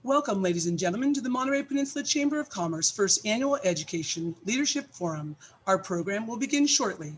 Welcome, ladies and gentlemen, to the Monterey Peninsula Chamber of Commerce First Annual Education Leadership Forum. Our program will begin shortly.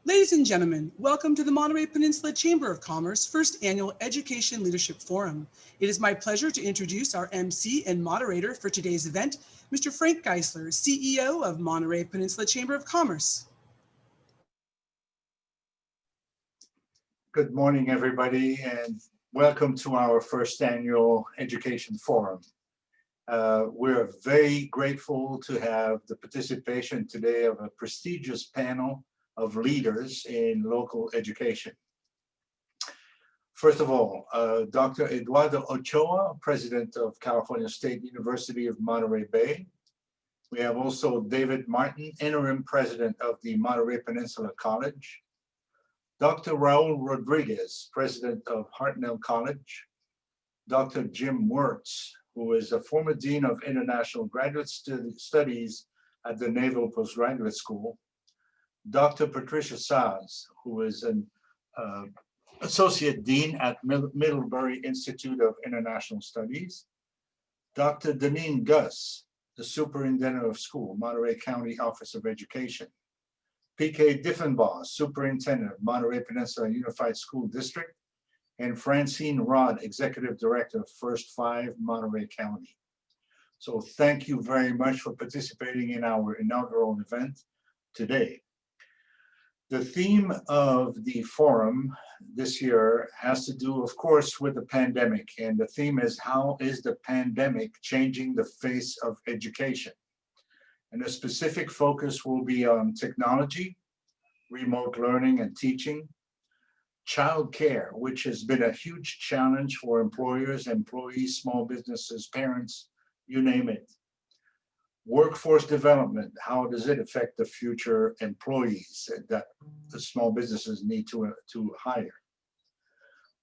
Ladies and gentlemen, welcome to the Monterey Peninsula Chamber of Commerce First Annual Education Leadership Forum. It is my pleasure to introduce our MC and moderator for today's event, Mr. Frank Geisler, CEO of Monterey Peninsula Chamber of Commerce. Good morning, everybody, and welcome to our first annual Education Forum. We're very grateful to have the participation today of a prestigious panel of leaders in local education. First of all, Dr. Eduardo Ochoa, President of California State University of Monterey Bay. We have also David Martin, Interim President of the Monterey Peninsula College. Dr. Raul Rodriguez, President of Hartnell College. Dr. Jim Wirtz, who is a former Dean of International Graduate Studies at the Naval Postgraduate School. Dr. Patricia Saz, who is an Associate Dean at Middlebury Institute of International Studies. Dr. Deneen Gus, the Superintendent of School, Monterey County Office of Education. P.K. Diffenbaugh, Superintendent of Monterey Peninsula Unified School District. And Francine Rod, Executive Director of First 5 Monterey County. So thank you very much for participating in our inaugural event today. The theme of the forum this year has to do, of course, with the pandemic. And the theme is, how is the pandemic changing the face of education? And the specific focus will be on technology, remote learning and teaching, childcare, which has been a huge challenge for employers, employees, small businesses, parents, you name it. Workforce development, how does it affect the future employees that the small businesses need to hire?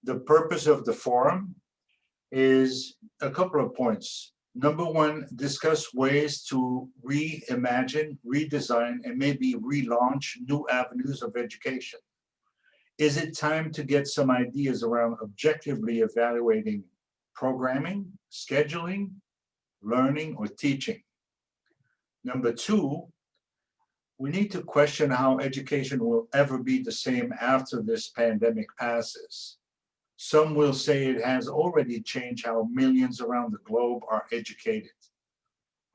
The purpose of the forum is a couple of points. Number one, discuss ways to reimagine, redesign, and maybe relaunch new avenues of education. Is it time to get some ideas around objectively evaluating programming, scheduling, learning, or teaching? Number two, we need to question how education will ever be the same after this pandemic passes. Some will say it has already changed how millions around the globe are educated.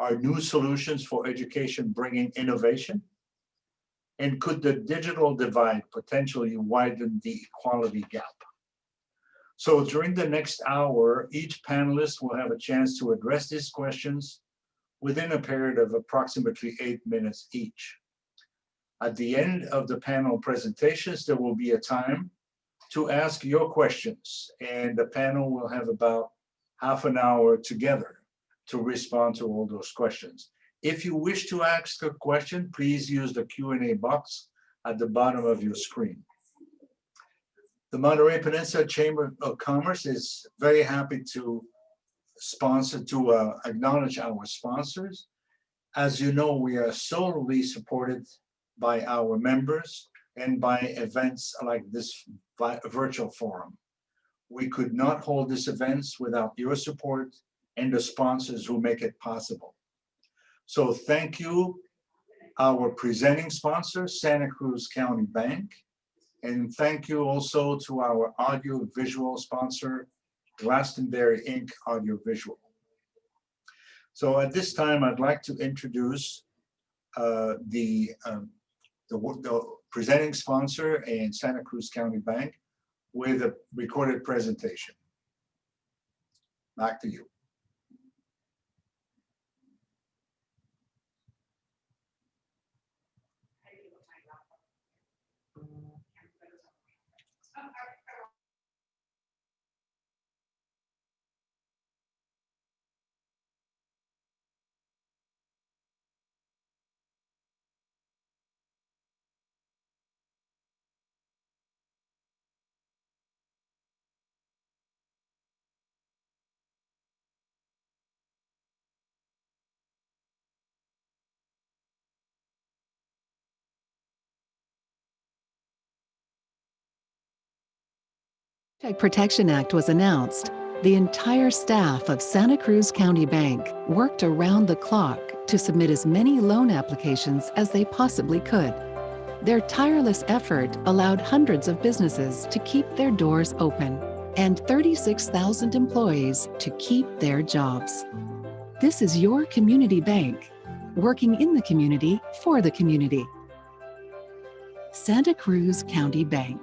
Are new solutions for education bringing innovation? And could the digital divide potentially widen the equality gap? So during the next hour, each panelist will have a chance to address these questions within a period of approximately 8 minutes each. At the end of the panel presentations, there will be a time to ask your questions, and the panel will have about half an hour together to respond to all those questions. If you wish to ask a question, please use the Q&A box at the bottom of your screen. The Monterey Peninsula Chamber of Commerce is very happy to acknowledge our sponsors. As you know, we are solely supported by our members and by events like this virtual forum. We could not hold these events without your support and the sponsors who make it possible. So thank you, our presenting sponsor, Santa Cruz County Bank. And thank you also to our audio-visual sponsor, Glastonbury Inc. Audiovisual. So at this time, I'd like to introduce the presenting sponsor and Santa Cruz County Bank with a recorded presentation. Back to you. Protection Act was announced, the entire staff of Santa Cruz County Bank worked around the clock to submit as many loan applications as they possibly could. Their tireless effort allowed hundreds of businesses to keep their doors open and 36,000 employees to keep their jobs. This is your community bank, working in the community for the community. Santa Cruz County Bank.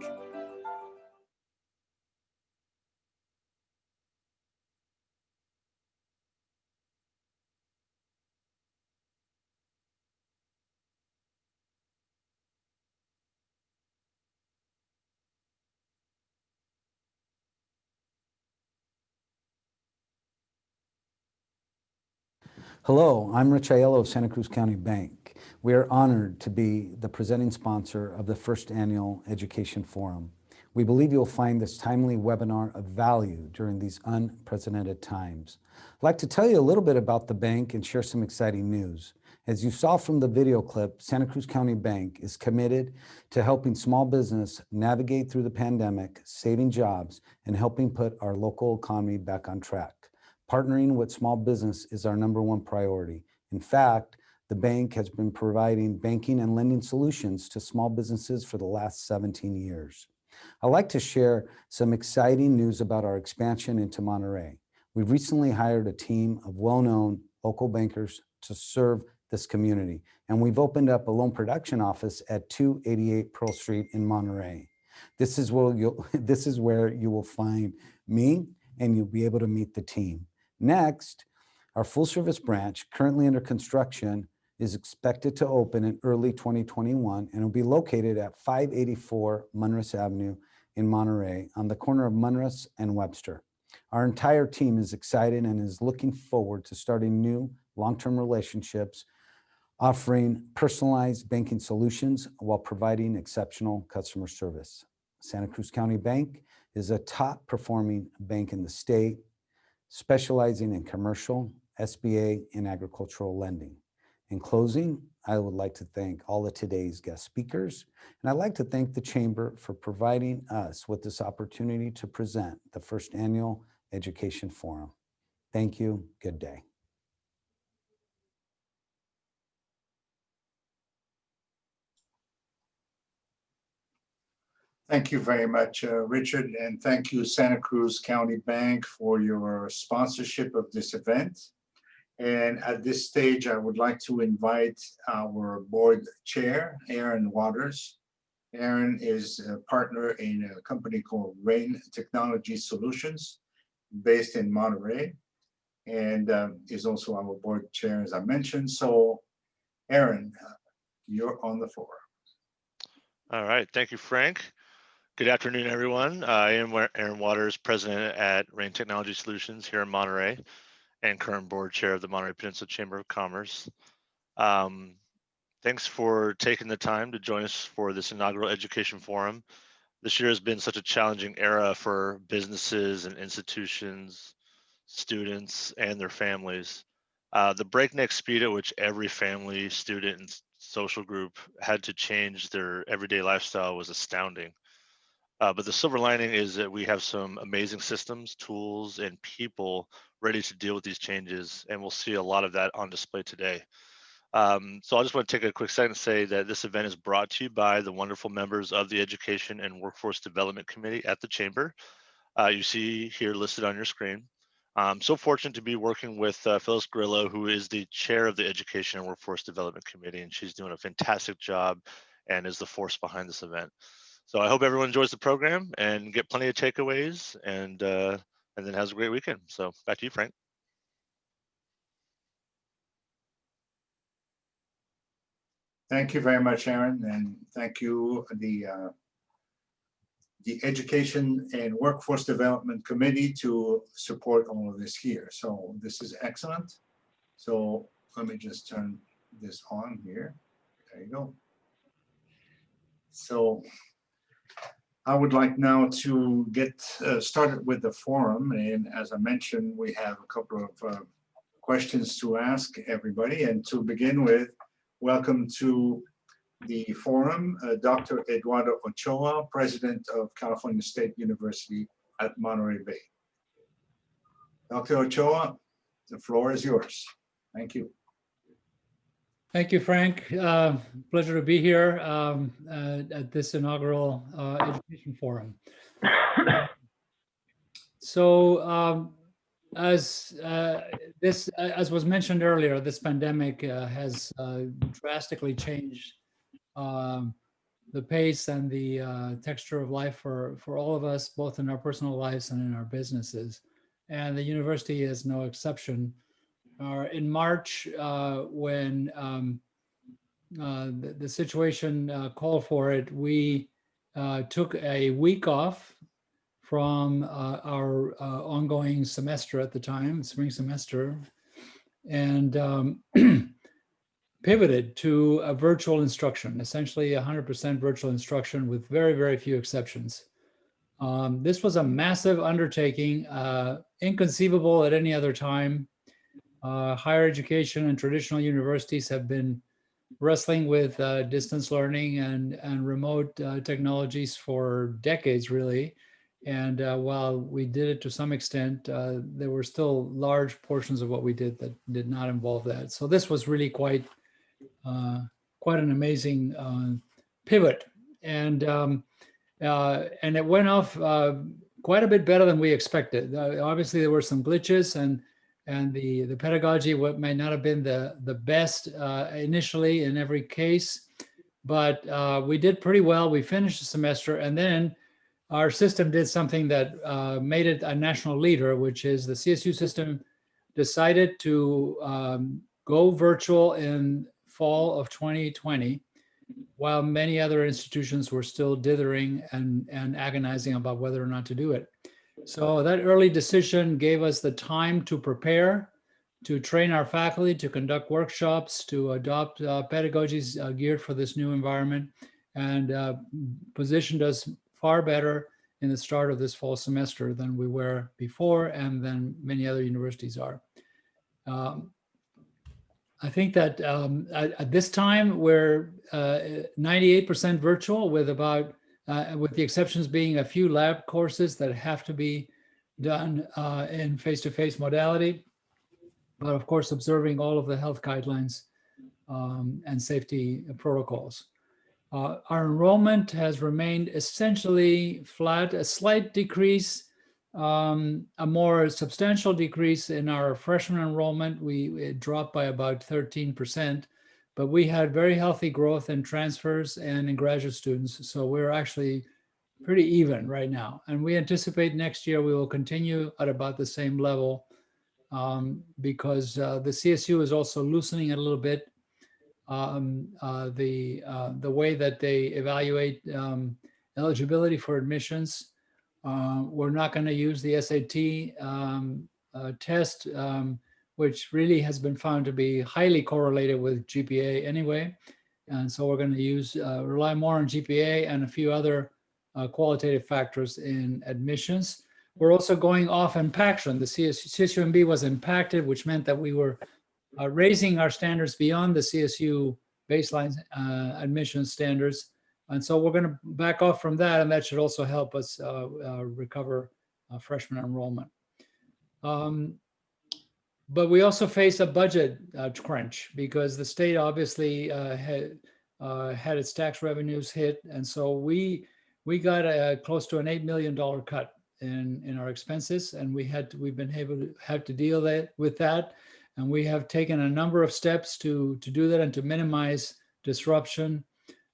Hello, I'm Rich Aiello of Santa Cruz County Bank. We are honored to be the presenting sponsor of the first annual Education Forum. We believe you'll find this timely webinar of value during these unprecedented times. I'd like to tell you a little bit about the bank and share some exciting news. As you saw from the video clip, Santa Cruz County Bank is committed to helping small business navigate through the pandemic, saving jobs, and helping put our local economy back on track. Partnering with small business is our #1 priority. In fact, the bank has been providing banking and lending solutions to small businesses for the last 17 years. I'd like to share some exciting news about our expansion into Monterey. We've recently hired a team of well-known local bankers to serve this community, and we've opened up a loan production office at 288 Pearl Street in Monterey. This is where you will find me, and you'll be able to meet the team. Next, our full-service branch, currently under construction, is expected to open in early 2021 and will be located at 584 Munris Avenue in Monterey on the corner of Munris and Webster. Our entire team is excited and is looking forward to starting new long-term relationships, offering personalized banking solutions while providing exceptional customer service. Santa Cruz County Bank is a top-performing bank in the state, specializing in commercial, SBA, and agricultural lending. In closing, I would like to thank all of today's guest speakers, and I'd like to thank the Chamber for providing us with this opportunity to present the first annual Education Forum. Thank you. Good day. Thank you very much, Richard, and thank you, Santa Cruz County Bank, for your sponsorship of this event. And at this stage, I would like to invite our board chair, Aaron Waters. Aaron is a partner in a company called Rayne Technology Solutions, based in Monterey, and is also our board chair, as I mentioned. So, Aaron, you're on the floor. All right, thank you, Frank. Good afternoon, everyone. I am Aaron Waters, president at Rayne Technology Solutions here in Monterey, and current board chair of the Monterey Peninsula Chamber of Commerce. Thanks for taking the time to join us for this inaugural Education Forum. This year has been such a challenging era for businesses and institutions, students, and their families. The breakneck speed at which every family, student, and social group had to change their everyday lifestyle was astounding. But the silver lining is that we have some amazing systems, tools, and people ready to deal with these changes, and we'll see a lot of that on display today. So I just want to take a quick second to say that this event is brought to you by the wonderful members of the Education and Workforce Development Committee at the Chamber. You see here listed on your screen. I'm so fortunate to be working with Phyllis Grillo, who is the chair of the Education and Workforce Development Committee, and she's doing a fantastic job and is the force behind this event. So I hope everyone enjoys the program and get plenty of takeaways, and then has a great weekend. So back to you, Frank. Thank you very much, Aaron, and thank you, the Education and Workforce Development Committee, to support all of this here. So this is excellent. So let me just turn this on here. There you go. So I would like now to get started with the forum. And as I mentioned, we have a couple of questions to ask everybody. And to begin with, welcome to the forum, Dr. Eduardo Ochoa, President of California State University at Monterey Bay. Dr. Ochoa, the floor is yours. Thank you. Thank you, Frank. Pleasure to be here at this inaugural education forum. So as was mentioned earlier, this pandemic has drastically changed the pace and the texture of life for all of us, both in our personal lives and in our businesses. And the university is no exception. In March, when the situation called for it, we took a week off from our ongoing semester at the time, spring semester, and pivoted to a virtual instruction, essentially 100% virtual instruction with very, very few exceptions. This was a massive undertaking, inconceivable at any other time. Higher education and traditional universities have been wrestling with distance learning and remote technologies for decades, really. And while we did it to some extent, there were still large portions of what we did that did not involve that. So this was really quite an amazing pivot, and it went off quite a bit better than we expected. Obviously, there were some glitches, and the pedagogy may not have been the best initially in every case, but we did pretty well. We finished the semester, and then our system did something that made it a national leader, which is the CSU system decided to go virtual in fall of 2020, while many other institutions were still dithering and agonizing about whether or not to do it. So that early decision gave us the time to prepare, to train our faculty, to conduct workshops, to adopt pedagogies geared for this new environment, and positioned us far better in the start of this fall semester than we were before, and than many other universities are. I think that at this time we're 98% virtual, with the exceptions being a few lab courses that have to be done in face-to-face modality, but of course observing all of the health guidelines and safety protocols. Our enrollment has remained essentially flat, a slight decrease, a more substantial decrease in our freshman enrollment. It dropped by about 13%, but we had very healthy growth in transfers and in graduate students. So we're actually pretty even right now. And we anticipate next year we will continue at about the same level because the CSU is also loosening it a little bit. The way that they evaluate eligibility for admissions. We're not going to use the SAT test, which really has been found to be highly correlated with GPA anyway. And so we're going to rely more on GPA and a few other qualitative factors in admissions. We're also going off impaction. The CSUMB was impacted, which meant that we were raising our standards beyond the CSU baseline admission standards. And so we're going to back off from that, and that should also help us recover freshman enrollment. but we also face a budget crunch because the state obviously had its tax revenues hit, and so we got close to an $8 million cut in our expenses, and we've been able to have to deal with that, and we have taken a number of steps to do that and to minimize disruption.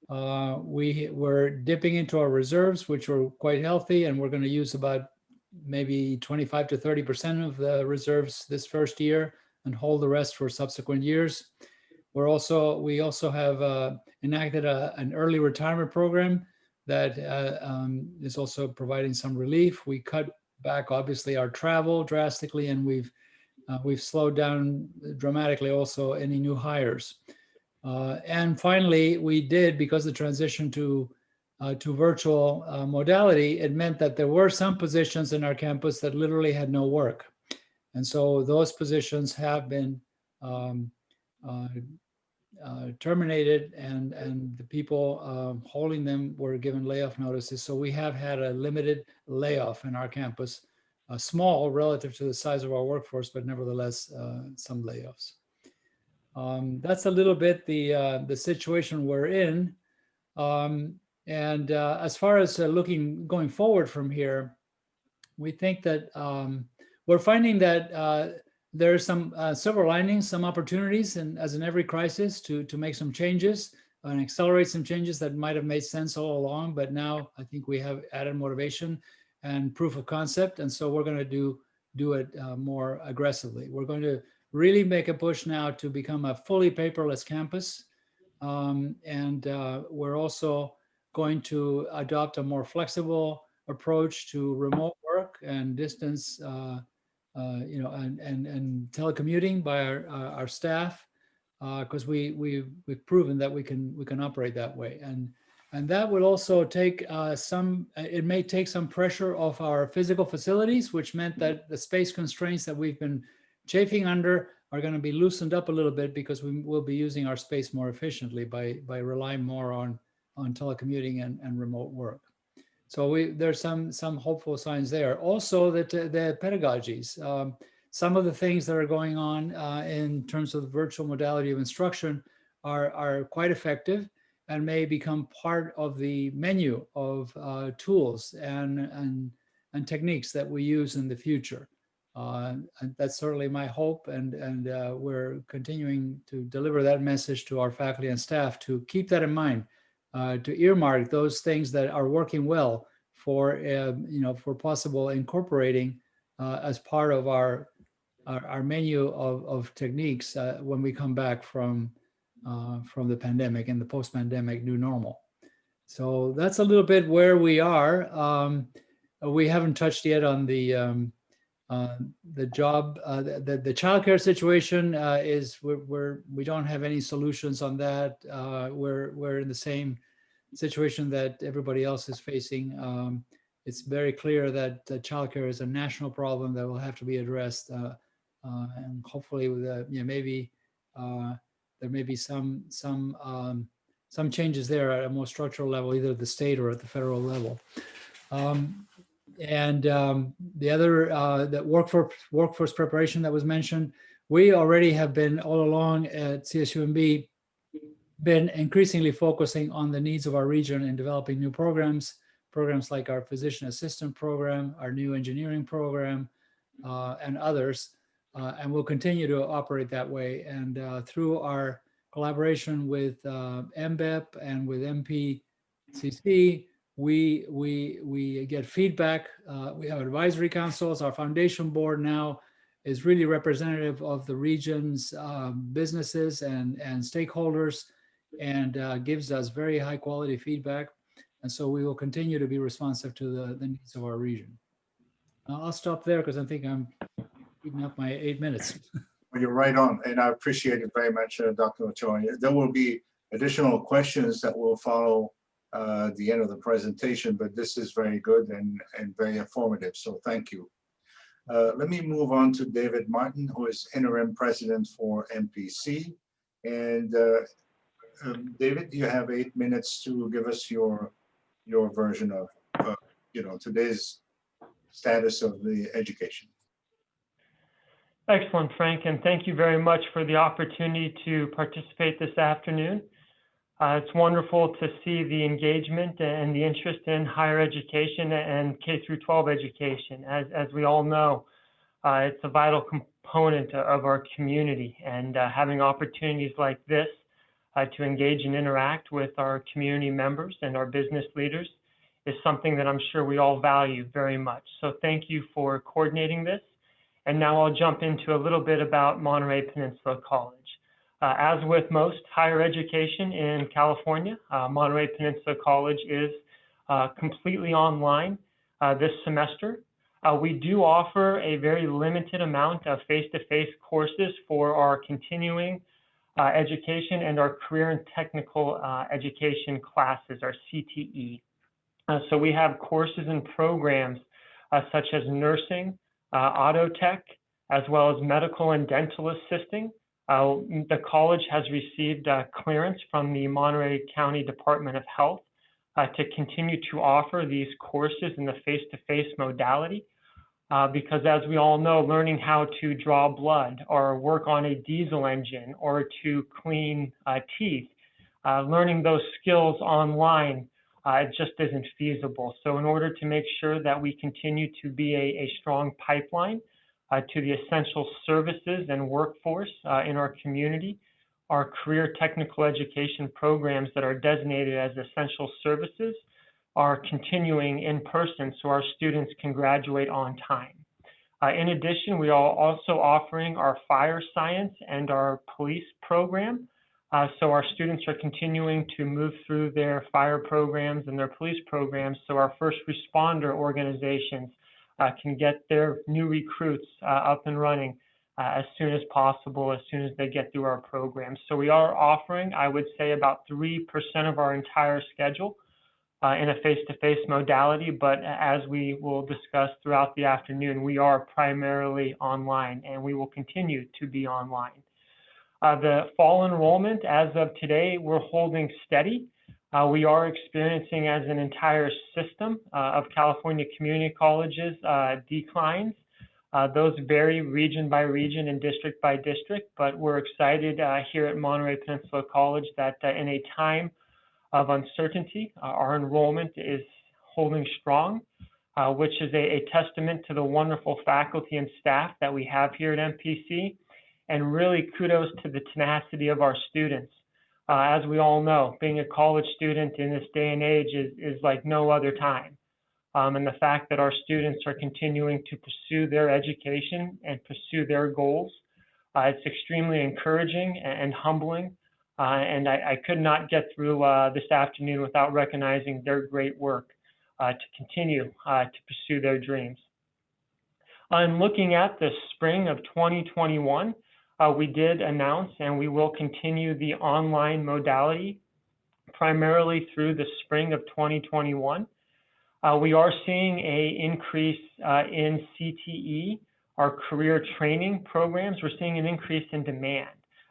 We were dipping into our reserves, which were quite healthy, and we're going to use about maybe 25 to 30% of the reserves this first year and hold the rest for subsequent years. We also have enacted an early retirement program that is also providing some relief. We cut back, obviously, our travel drastically, and we've slowed down dramatically also any new hires. And finally, we did, because the transition to virtual modality, it meant that there were some positions in our campus that literally had no work. And so those positions have been terminated, and the people holding them were given layoff notices. So we have had a limited layoff in our campus, small relative to the size of our workforce, but nevertheless, some layoffs. That's a little bit the situation we're in. And as far as going forward from here, we think that we're finding that there are some silver linings, some opportunities, and as in every crisis, to make some changes and accelerate some changes that might have made sense all along. But now I think we have added motivation and proof of concept, and so we're going to do it more aggressively. We're going to really make a push now to become a fully paperless campus, and we're also going to adopt a more flexible approach to remote work and distance, and telecommuting by our staff, because we've proven that we can operate that way, and that will also take it may take some pressure off our physical facilities, which meant that the space constraints that we've been chafing under are going to be loosened up a little bit, because we will be using our space more efficiently by relying more on telecommuting and remote work. So there's some hopeful signs there. Also, that the pedagogies, some of the things that are going on in terms of the virtual modality of instruction are quite effective and may become part of the menu of tools and techniques that we use in the future. And that's certainly my hope, and we're continuing to deliver that message to our faculty and staff to keep that in mind, to earmark those things that are working well for possible incorporating as part of our menu of techniques when we come back from the pandemic and the post-pandemic new normal. So that's a little bit where we are. We haven't touched yet on the job, the childcare situation is we don't have any solutions on that. We're in the same situation that everybody else is facing. It's very clear that childcare is a national problem that will have to be addressed, and hopefully with maybe there may be some changes there at a more structural level, either at the state or at the federal level. And the other, that workforce preparation that was mentioned, we already have been all along at CSUMB been increasingly focusing on the needs of our region in developing new programs like our physician assistant program, our new engineering program, and others. And we'll continue to operate that way. And through our collaboration with MBEP and with MPCC, we get feedback. We have advisory councils. Our foundation board now is really representative of the region's businesses and stakeholders, and gives us very high quality feedback. And so we will continue to be responsive to the needs of our region. I'll stop there because I think I'm eating up my 8 minutes. Well, you're right on, and I appreciate it very much, Dr. Ochoa. There will be additional questions that will follow the end of the presentation, but this is very good and very informative, so thank you. Let me move on to David Martin, who is interim president for MPC. And David, you have 8 minutes to give us your version of today's status of the education. Excellent, Frank, and thank you very much for the opportunity to participate this afternoon. It's wonderful to see the engagement and the interest in higher education and K through 12 education. As we all know, it's a vital component of our community, and having opportunities like this to engage and interact with our community members and our business leaders is something that I'm sure we all value very much. So thank you for coordinating this. And now I'll jump into a little bit about Monterey Peninsula College. As with most higher education in California, Monterey Peninsula College is completely online this semester. We do offer a very limited amount of face-to-face courses for our continuing education and our career and technical education classes, our CTE. So we have courses and programs such as nursing, auto tech, as well as medical and dental assisting. The college has received clearance from the Monterey County Department of Health to continue to offer these courses in the face-to-face modality. Because as we all know, learning how to draw blood or work on a diesel engine or to clean teeth, learning those skills online, it just isn't feasible. So in order to make sure that we continue to be a strong pipeline to the essential services and workforce in our community, our career technical education programs that are designated as essential services are continuing in person so our students can graduate on time. In addition, we are also offering our fire science and our police program. So our students are continuing to move through their fire programs and their police programs so our first responder organizations can get their new recruits up and running as soon as possible, as soon as they get through our programs. So we are offering, I would say, about 3% of our entire schedule in a face-to-face modality, but as we will discuss throughout the afternoon, we are primarily online and we will continue to be online. The fall enrollment, as of today, we're holding steady. We are experiencing as an entire system of California community colleges declines. Those vary region by region and district by district, but we're excited here at Monterey Peninsula College that in a time of uncertainty, our enrollment is holding strong, which is a testament to the wonderful faculty and staff that we have here at MPC, and really kudos to the tenacity of our students. As we all know, being a college student in this day and age is like no other time. And the fact that our students are continuing to pursue their education and pursue their goals, it's extremely encouraging and humbling. And I could not get through this afternoon without recognizing their great work to continue to pursue their dreams. In looking at the spring of 2021, we did announce and we will continue the online modality primarily through the spring of 2021. We are seeing an increase in CTE, our career training programs. We're seeing an increase in demand.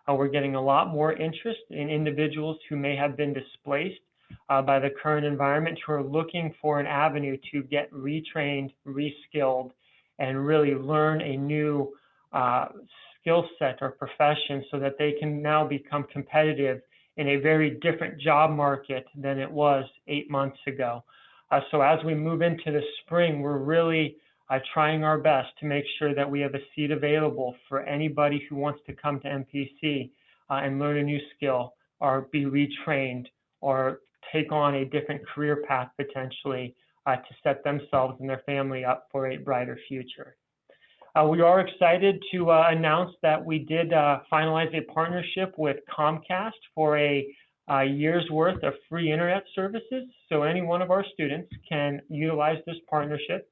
We're getting a lot more interest in individuals who may have been displaced by the current environment, who are looking for an avenue to get retrained, reskilled, and really learn a new skill set or profession so that they can now become competitive in a very different job market than it was 8 months ago. So as we move into the spring, we're really trying our best to make sure that we have a seat available for anybody who wants to come to MPC and learn a new skill or be retrained or take on a different career path potentially to set themselves and their family up for a brighter future. We are excited to announce that we did finalize a partnership with Comcast for a year's worth of free internet services. So any one of our students can utilize this partnership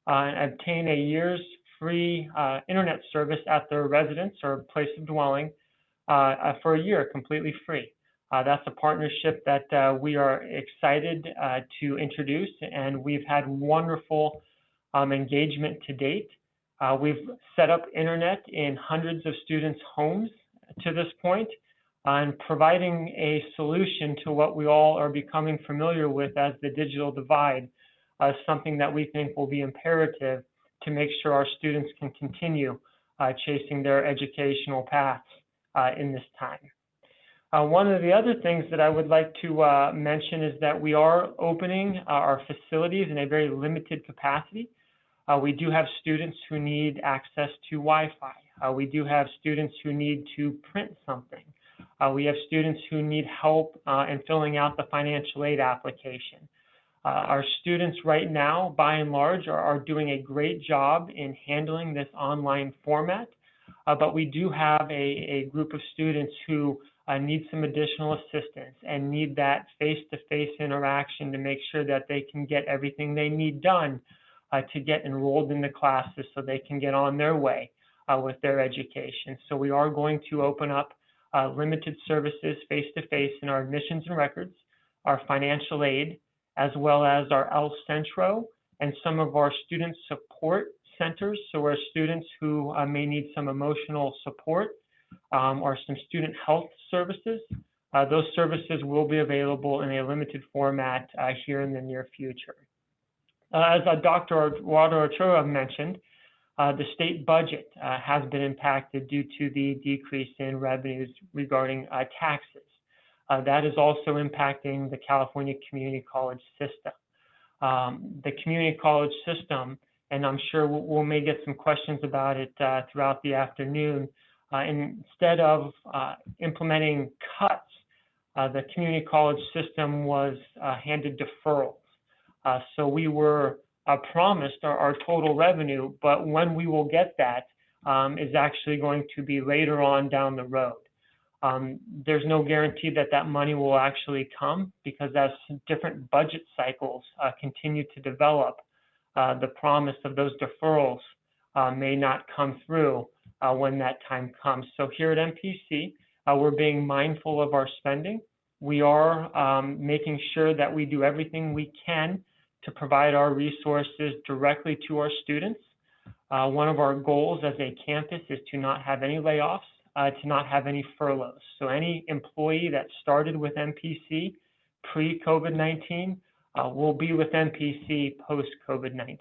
and obtain a year's free internet service at their residence or place of dwelling for a year, completely free. That's a partnership that we are excited to introduce, and we've had wonderful engagement to date. We've set up internet in hundreds of students' homes to this point, and providing a solution to what we all are becoming familiar with as the digital divide, something that we think will be imperative to make sure our students can continue chasing their educational paths in this time. One of the other things that I would like to mention is that we are opening our facilities in a very limited capacity. We do have students who need access to Wi-Fi. We do have students who need to print something. We have students who need help in filling out the financial aid application. Our students right now, by and large, are doing a great job in handling this online format, but we do have a group of students who need some additional assistance and need that face-to-face interaction to make sure that they can get everything they need done to get enrolled in the classes so they can get on their way with their education. So we are going to open up limited services face-to-face in our admissions and records, our financial aid, as well as our El Centro and some of our student support centers. So our students who may need some emotional support or some student health services, those services will be available in a limited format here in the near future. As Dr. Moderator mentioned, the state budget has been impacted due to the decrease in revenues regarding taxes. That is also impacting the California community college system. The community college system, and I'm sure we may get some questions about it throughout the afternoon, instead of implementing cuts, the community college system was handed deferrals. So we were promised our total revenue, but when we will get that is actually going to be later on down the road. There's no guarantee that that money will actually come, because as different budget cycles continue to develop, the promise of those deferrals may not come through when that time comes. So here at MPC, we're being mindful of our spending. We are making sure that we do everything we can to provide our resources directly to our students. One of our goals as a campus is to not have any layoffs, to not have any furloughs. So any employee that started with MPC pre-COVID-19 will be with MPC post-COVID-19.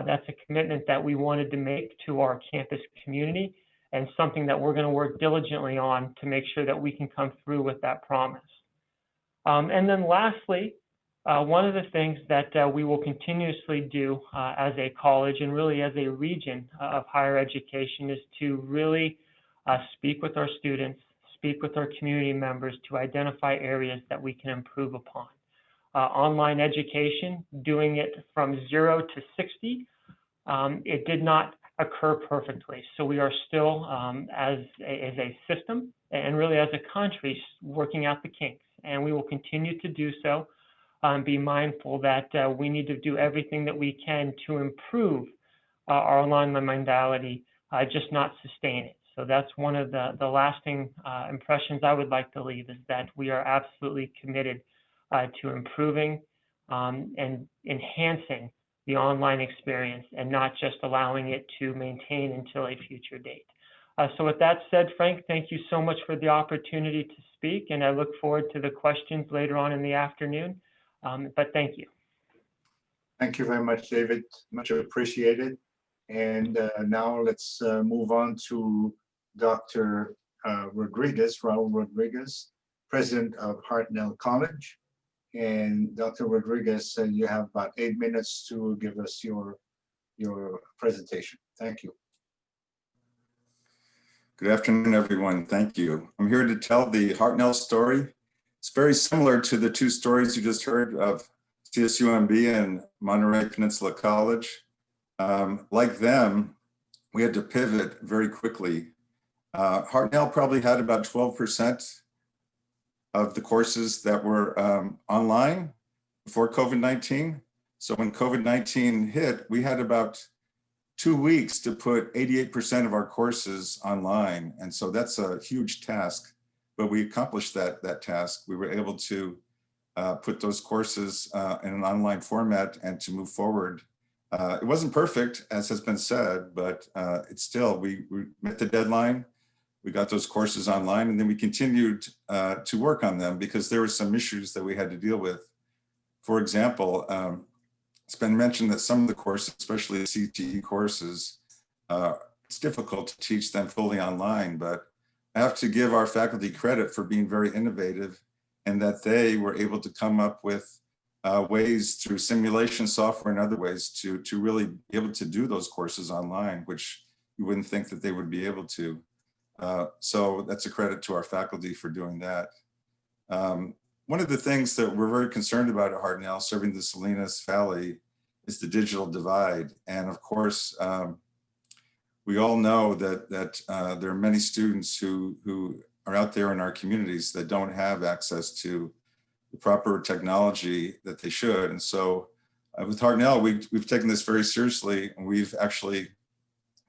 That's a commitment that we wanted to make to our campus community, and something that we're going to work diligently on to make sure that we can come through with that promise. And then lastly, one of the things that we will continuously do as a college and really as a region of higher education is to really speak with our students, speak with our community members to identify areas that we can improve upon. Online education, doing it from 0 to 60, it did not occur perfectly. So we are still, as a system and really as a country, working out the kinks, and we will continue to do so. Be mindful that we need to do everything that we can to improve our online modality, just not sustain it. So that's one of the lasting impressions I would like to leave, is that we are absolutely committed to improving and enhancing the online experience, and not just allowing it to maintain until a future date. So with that said, Frank, thank you so much for the opportunity to speak, and I look forward to the questions later on in the afternoon. But thank you. Thank you very much, David. Much appreciated. And now let's move on to Dr. Raul Rodriguez, President of Hartnell College. And Dr. Rodriguez, you have about 8 minutes to give us your presentation. Thank you. Good afternoon, everyone. Thank you. I'm here to tell the Hartnell story. It's very similar to the two stories you just heard of CSUMB and Monterey Peninsula College. Like them, we had to pivot very quickly. Hartnell probably had about 12% of the courses that were online before COVID-19. So when COVID-19 hit, we had about 2 weeks to put 88% of our courses online. And so that's a huge task, but we accomplished that task. We were able to put those courses in an online format and to move forward. It wasn't perfect, as has been said, but it's still, we met the deadline. We got those courses online, and then we continued to work on them because there were some issues that we had to deal with. For example, it's been mentioned that some of the courses, especially CTE courses, it's difficult to teach them fully online, but I have to give our faculty credit for being very innovative and that they were able to come up with ways through simulation software and other ways to really be able to do those courses online, which you wouldn't think that they would be able to. So that's a credit to our faculty for doing that. One of the things that we're very concerned about at Hartnell, serving the Salinas Valley, is the digital divide. And of course, we all know that there are many students who are out there in our communities that don't have access to the proper technology that they should. And so with Hartnell, we've taken this very seriously, and we've actually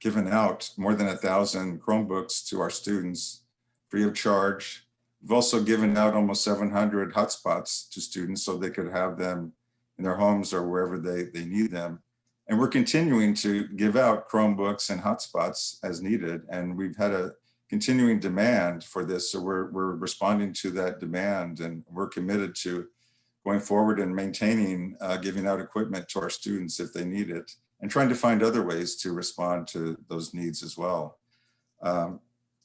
given out more than 1,000 Chromebooks to our students free of charge. We've also given out almost 700 hotspots to students so they could have them in their homes or wherever they need them. And we're continuing to give out Chromebooks and hotspots as needed. And we've had a continuing demand for this. So we're responding to that demand, and we're committed to going forward and maintaining, giving out equipment to our students if they need it, and trying to find other ways to respond to those needs as well.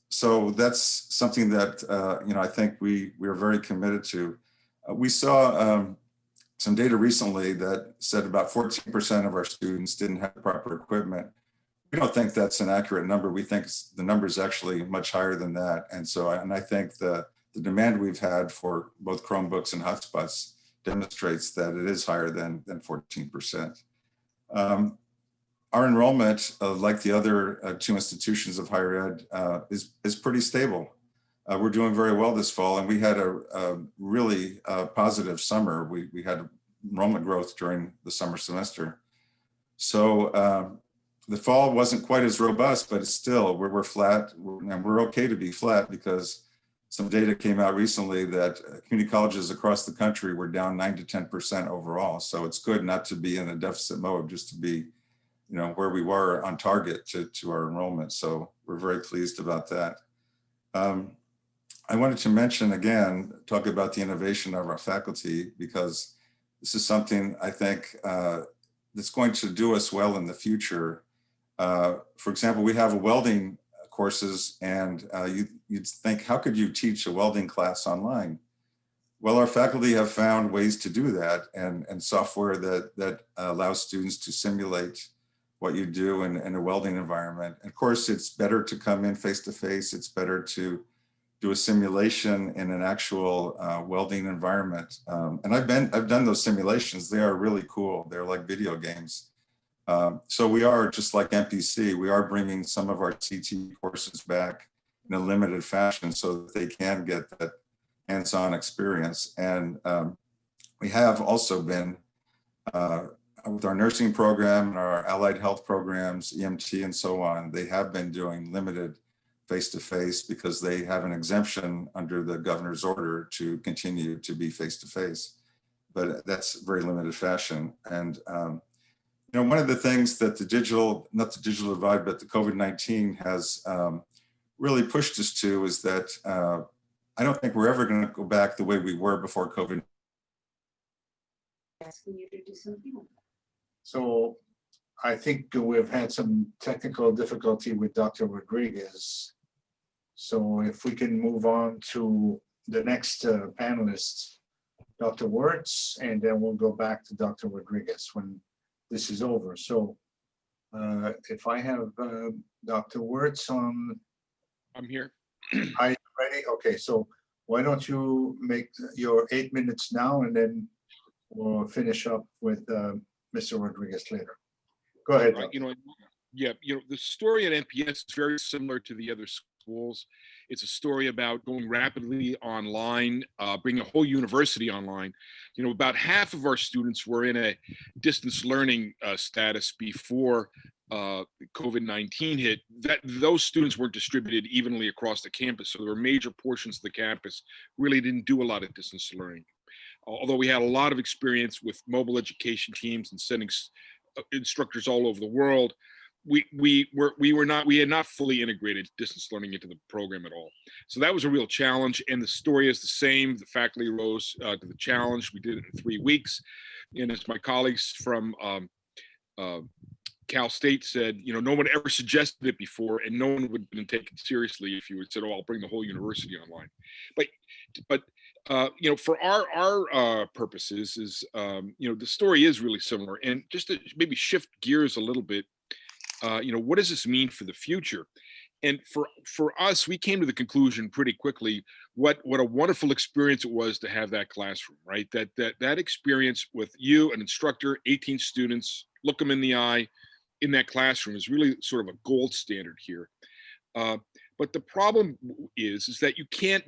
So that's something that, I think we're very committed to. We saw some data recently that said about 14% of our students didn't have proper equipment. We don't think that's an accurate number. We think the number is actually much higher than that. And so, I think the demand we've had for both Chromebooks and hotspots demonstrates that it is higher than 14%. Our enrollment, like the other two institutions of higher ed, is pretty stable. We're doing very well this fall, and we had a really positive summer. We had enrollment growth during the summer semester. So the fall wasn't quite as robust, but it's still, we're flat, and we're okay to be flat because some data came out recently that community colleges across the country were down 9 to 10% overall. So it's good not to be in a deficit mode, just to be, where we were on target to our enrollment. So we're very pleased about that. I wanted to mention again, talk about the innovation of our faculty, because this is something I think that's going to do us well in the future. For example, we have welding courses, and you'd think, how could you teach a welding class online? Well, our faculty have found ways to do that, and software that allows students to simulate what you do in a welding environment. Of course, it's better to come in face-to-face. It's better to do a simulation in an actual welding environment. And I've done those simulations. They are really cool. They're like video games. So we are, just like MPC, we are bringing some of our CT courses back in a limited fashion so that they can get that hands-on experience. And we have also been, with our nursing program and our allied health programs, EMT and so on, they have been doing limited face-to-face because they have an exemption under the governor's order to continue to be face-to-face. But that's very limited fashion. And one of the things that not the digital divide, but the COVID-19 has really pushed us to is that I don't think we're ever going to go back the way we were before COVID. Asking you to do something. So I think we've had some technical difficulty with Dr. Rodriguez. So if we can move on to the next panelist, Dr. Wirtz, and then we'll go back to Dr. Rodriguez when this is over. So if I have Dr. Wirtz on. I'm here. Are you ready? Okay, so why don't you make your 8 minutes now, and then we'll finish up with Mr. Rodriguez later. Go ahead. Right, the story at MPS is very similar to the other schools. It's a story about going rapidly online, bringing a whole university online. About half of our students were in a distance learning status before COVID-19 hit. Those students weren't distributed evenly across the campus. So there were major portions of the campus really didn't do a lot of distance learning. Although we had a lot of experience with mobile education teams and sending instructors all over the world, we had not fully integrated distance learning into the program at all. So that was a real challenge, and the story is the same. The faculty rose to the challenge. We did it in 3 weeks, and as my colleagues from Cal State said, no one ever suggested it before, and no one would have been taken seriously if you had said, "Oh, I'll bring the whole university online." But for our purposes, is the story is really similar. And just to maybe shift gears a little bit, what does this mean for the future? And for us, we came to the conclusion pretty quickly what a wonderful experience it was to have that classroom, right? That experience with you, an instructor, 18 students, look them in the eye in that classroom is really sort of a gold standard here. But the problem is that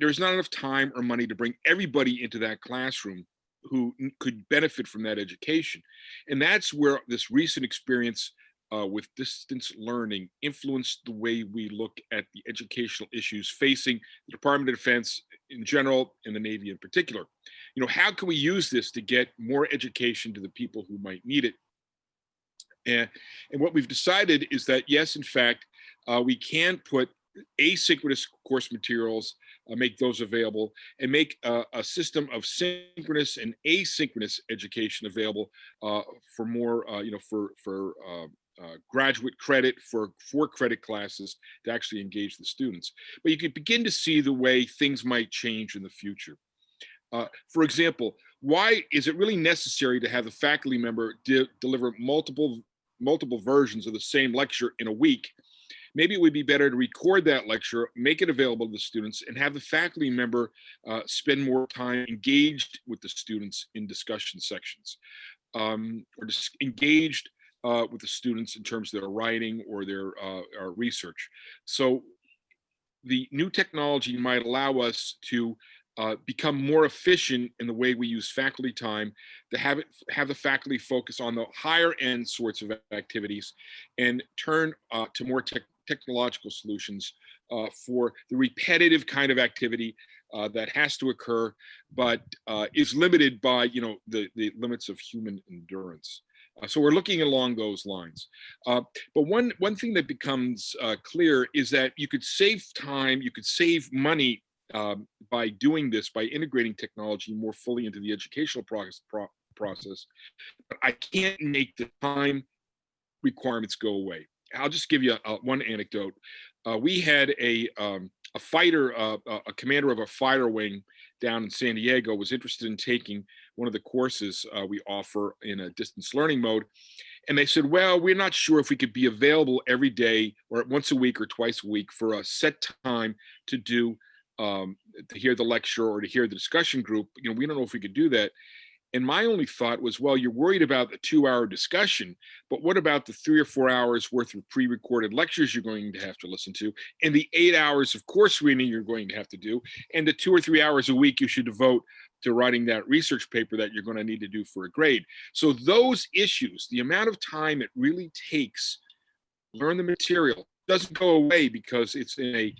there's not enough time or money to bring everybody into that classroom who could benefit from that education. And that's where this recent experience with distance learning influenced the way we look at the educational issues facing the Department of Defense in general and the Navy in particular. How can we use this to get more education to the people who might need it? And what we've decided is that, yes, in fact, we can put asynchronous course materials, make those available, and make a system of synchronous and asynchronous education available for more, for graduate credit, for credit classes to actually engage the students. But you could begin to see the way things might change in the future. For example, why is it really necessary to have a faculty member deliver multiple versions of the same lecture in a week? Maybe it would be better to record that lecture, make it available to the students, and have the faculty member spend more time engaged with the students in discussion sections, or just engaged with the students in terms of their writing or their research. So the new technology might allow us to become more efficient in the way we use faculty time, to have the faculty focus on the higher end sorts of activities and turn to more technological solutions for the repetitive kind of activity that has to occur, but is limited by the limits of human endurance. So we're looking along those lines. But one thing that becomes clear is that you could save time, you could save money by doing this, by integrating technology more fully into the educational process. But I can't make the time requirements go away. I'll just give you one anecdote. We had a fighter, a commander of a fighter wing down in San Diego was interested in taking one of the courses we offer in a distance learning mode. And they said, well, we're not sure if we could be available every day or once a week or twice a week for a set time to do, to hear the lecture or to hear the discussion group. We don't know if we could do that. And my only thought was, well, you're worried about the 2-hour discussion, but what about the 3 or 4 hours worth of pre-recorded lectures you're going to have to listen to, and the 8 hours of course reading you're going to have to do, and the 2 or 3 hours a week you should devote to writing that research paper that you're going to need to do for a grade. So those issues, the amount of time it really takes to learn the material doesn't go away because it's in a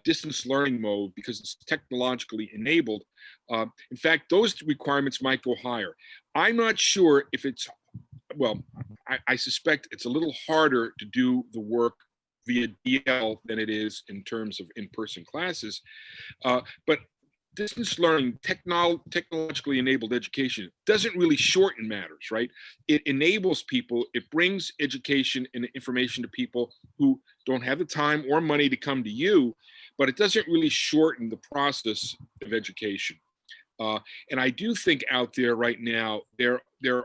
distance learning mode, because it's technologically enabled. In fact, those requirements might go higher. I'm not sure if it's, well, I suspect it's a little harder to do the work via DL than it is in terms of in-person classes. But distance learning, technologically enabled education doesn't really shorten matters, right? It enables people, it brings education and information to people who don't have the time or money to come to you, but it doesn't really shorten the process of education. And I do think out there right now, there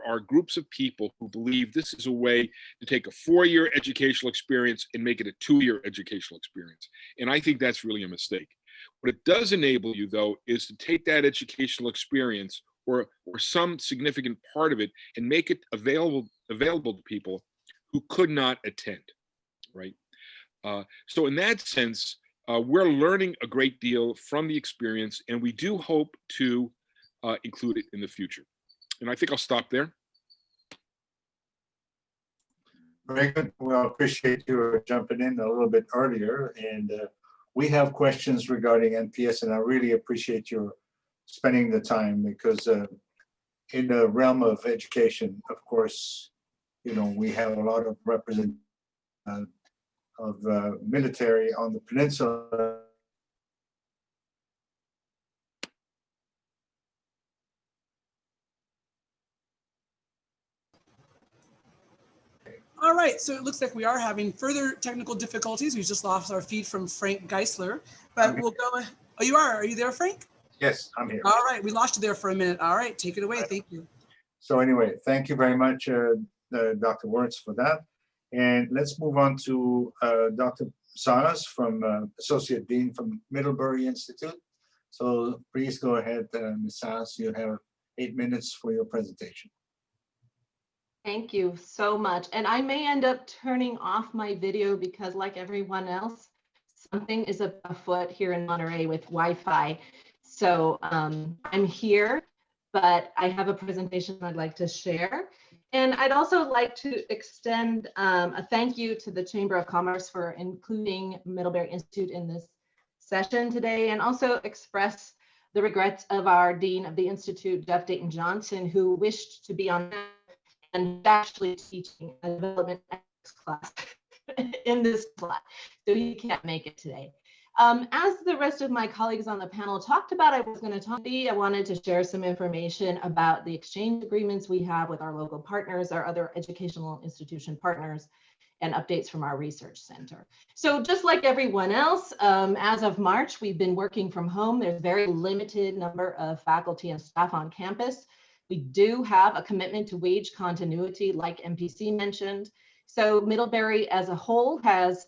are groups of people who believe this is a way to take a 4-year educational experience and make it a 2-year educational experience. And I think that's really a mistake. What it does enable you, though, is to take that educational experience or some significant part of it and make it available to people who could not attend, right? So in that sense, we're learning a great deal from the experience, and we do hope to include it in the future. And I think I'll stop there. Very good. Well, appreciate you jumping in a little bit earlier. And we have questions regarding NPS, and I really appreciate your spending the time because in the realm of education, of course, we have a lot of representation of military on the peninsula. All right, so it looks like we are having further technical difficulties. We just lost our feed from Frank Geisler, but we'll go. Oh, you are? Are you there, Frank? Yes, I'm here. All right, we lost you there for a minute. All right, take it away. Thank you. So anyway, thank you very much, Dr. Wertz, for that. And let's move on to Dr. Sanas from Associate Dean from Middlebury Institute. So please go ahead, Ms. Sanas. You have 8 minutes for your presentation. Thank you so much. And I may end up turning off my video because, like everyone else, something is afoot here in Monterey with Wi-Fi. So I'm here, but I have a presentation I'd like to share. And I'd also like to extend a thank you to the Chamber of Commerce for including Middlebury Institute in this session today, and also express the regrets of our Dean of the Institute, Jeff Dayton Johnson, who wished to be on and actually teaching a development class in this class, so he can't make it today. As the rest of my colleagues on the panel talked about, I wanted to share some information about the exchange agreements we have with our local partners, our other educational institution partners, and updates from our research center. So just like everyone else, as of March, we've been working from home. There's a very limited number of faculty and staff on campus. We do have a commitment to wage continuity, like MPC mentioned. So Middlebury as a whole has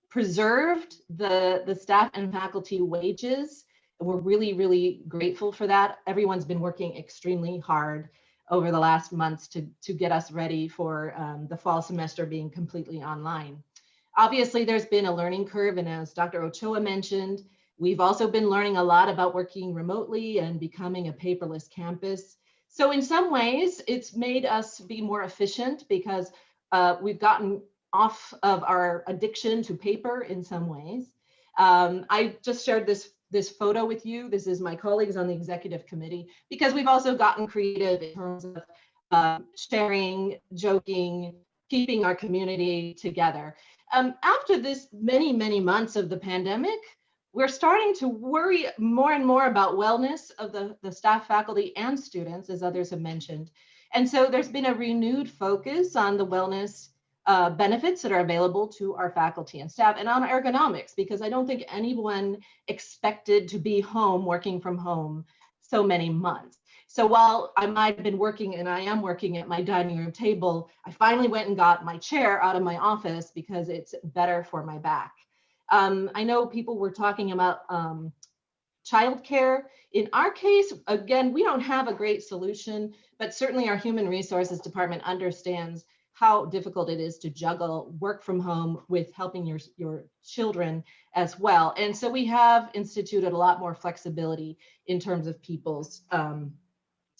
preserved the staff and faculty wages. We're really, really grateful for that. Everyone's been working extremely hard over the last months to get us ready for the fall semester being completely online. Obviously, there's been a learning curve, and as Dr. Ochoa mentioned, we've also been learning a lot about working remotely and becoming a paperless campus. So in some ways, it's made us be more efficient because we've gotten off of our addiction to paper in some ways. I just shared this photo with you. This is my colleagues on the executive committee, because we've also gotten creative in terms of sharing, joking, keeping our community together. After this many, many months of the pandemic, we're starting to worry more and more about wellness of the staff, faculty, and students, as others have mentioned. And so there's been a renewed focus on the wellness benefits that are available to our faculty and staff, and on ergonomics, because I don't think anyone expected to be home, working from home, so many months. So while I might have been working, and I am working at my dining room table, I finally went and got my chair out of my office because it's better for my back. I know people were talking about childcare. In our case, again, we don't have a great solution, but certainly our human resources department understands how difficult it is to juggle work from home with helping your children as well. And so we have instituted a lot more flexibility in terms of people's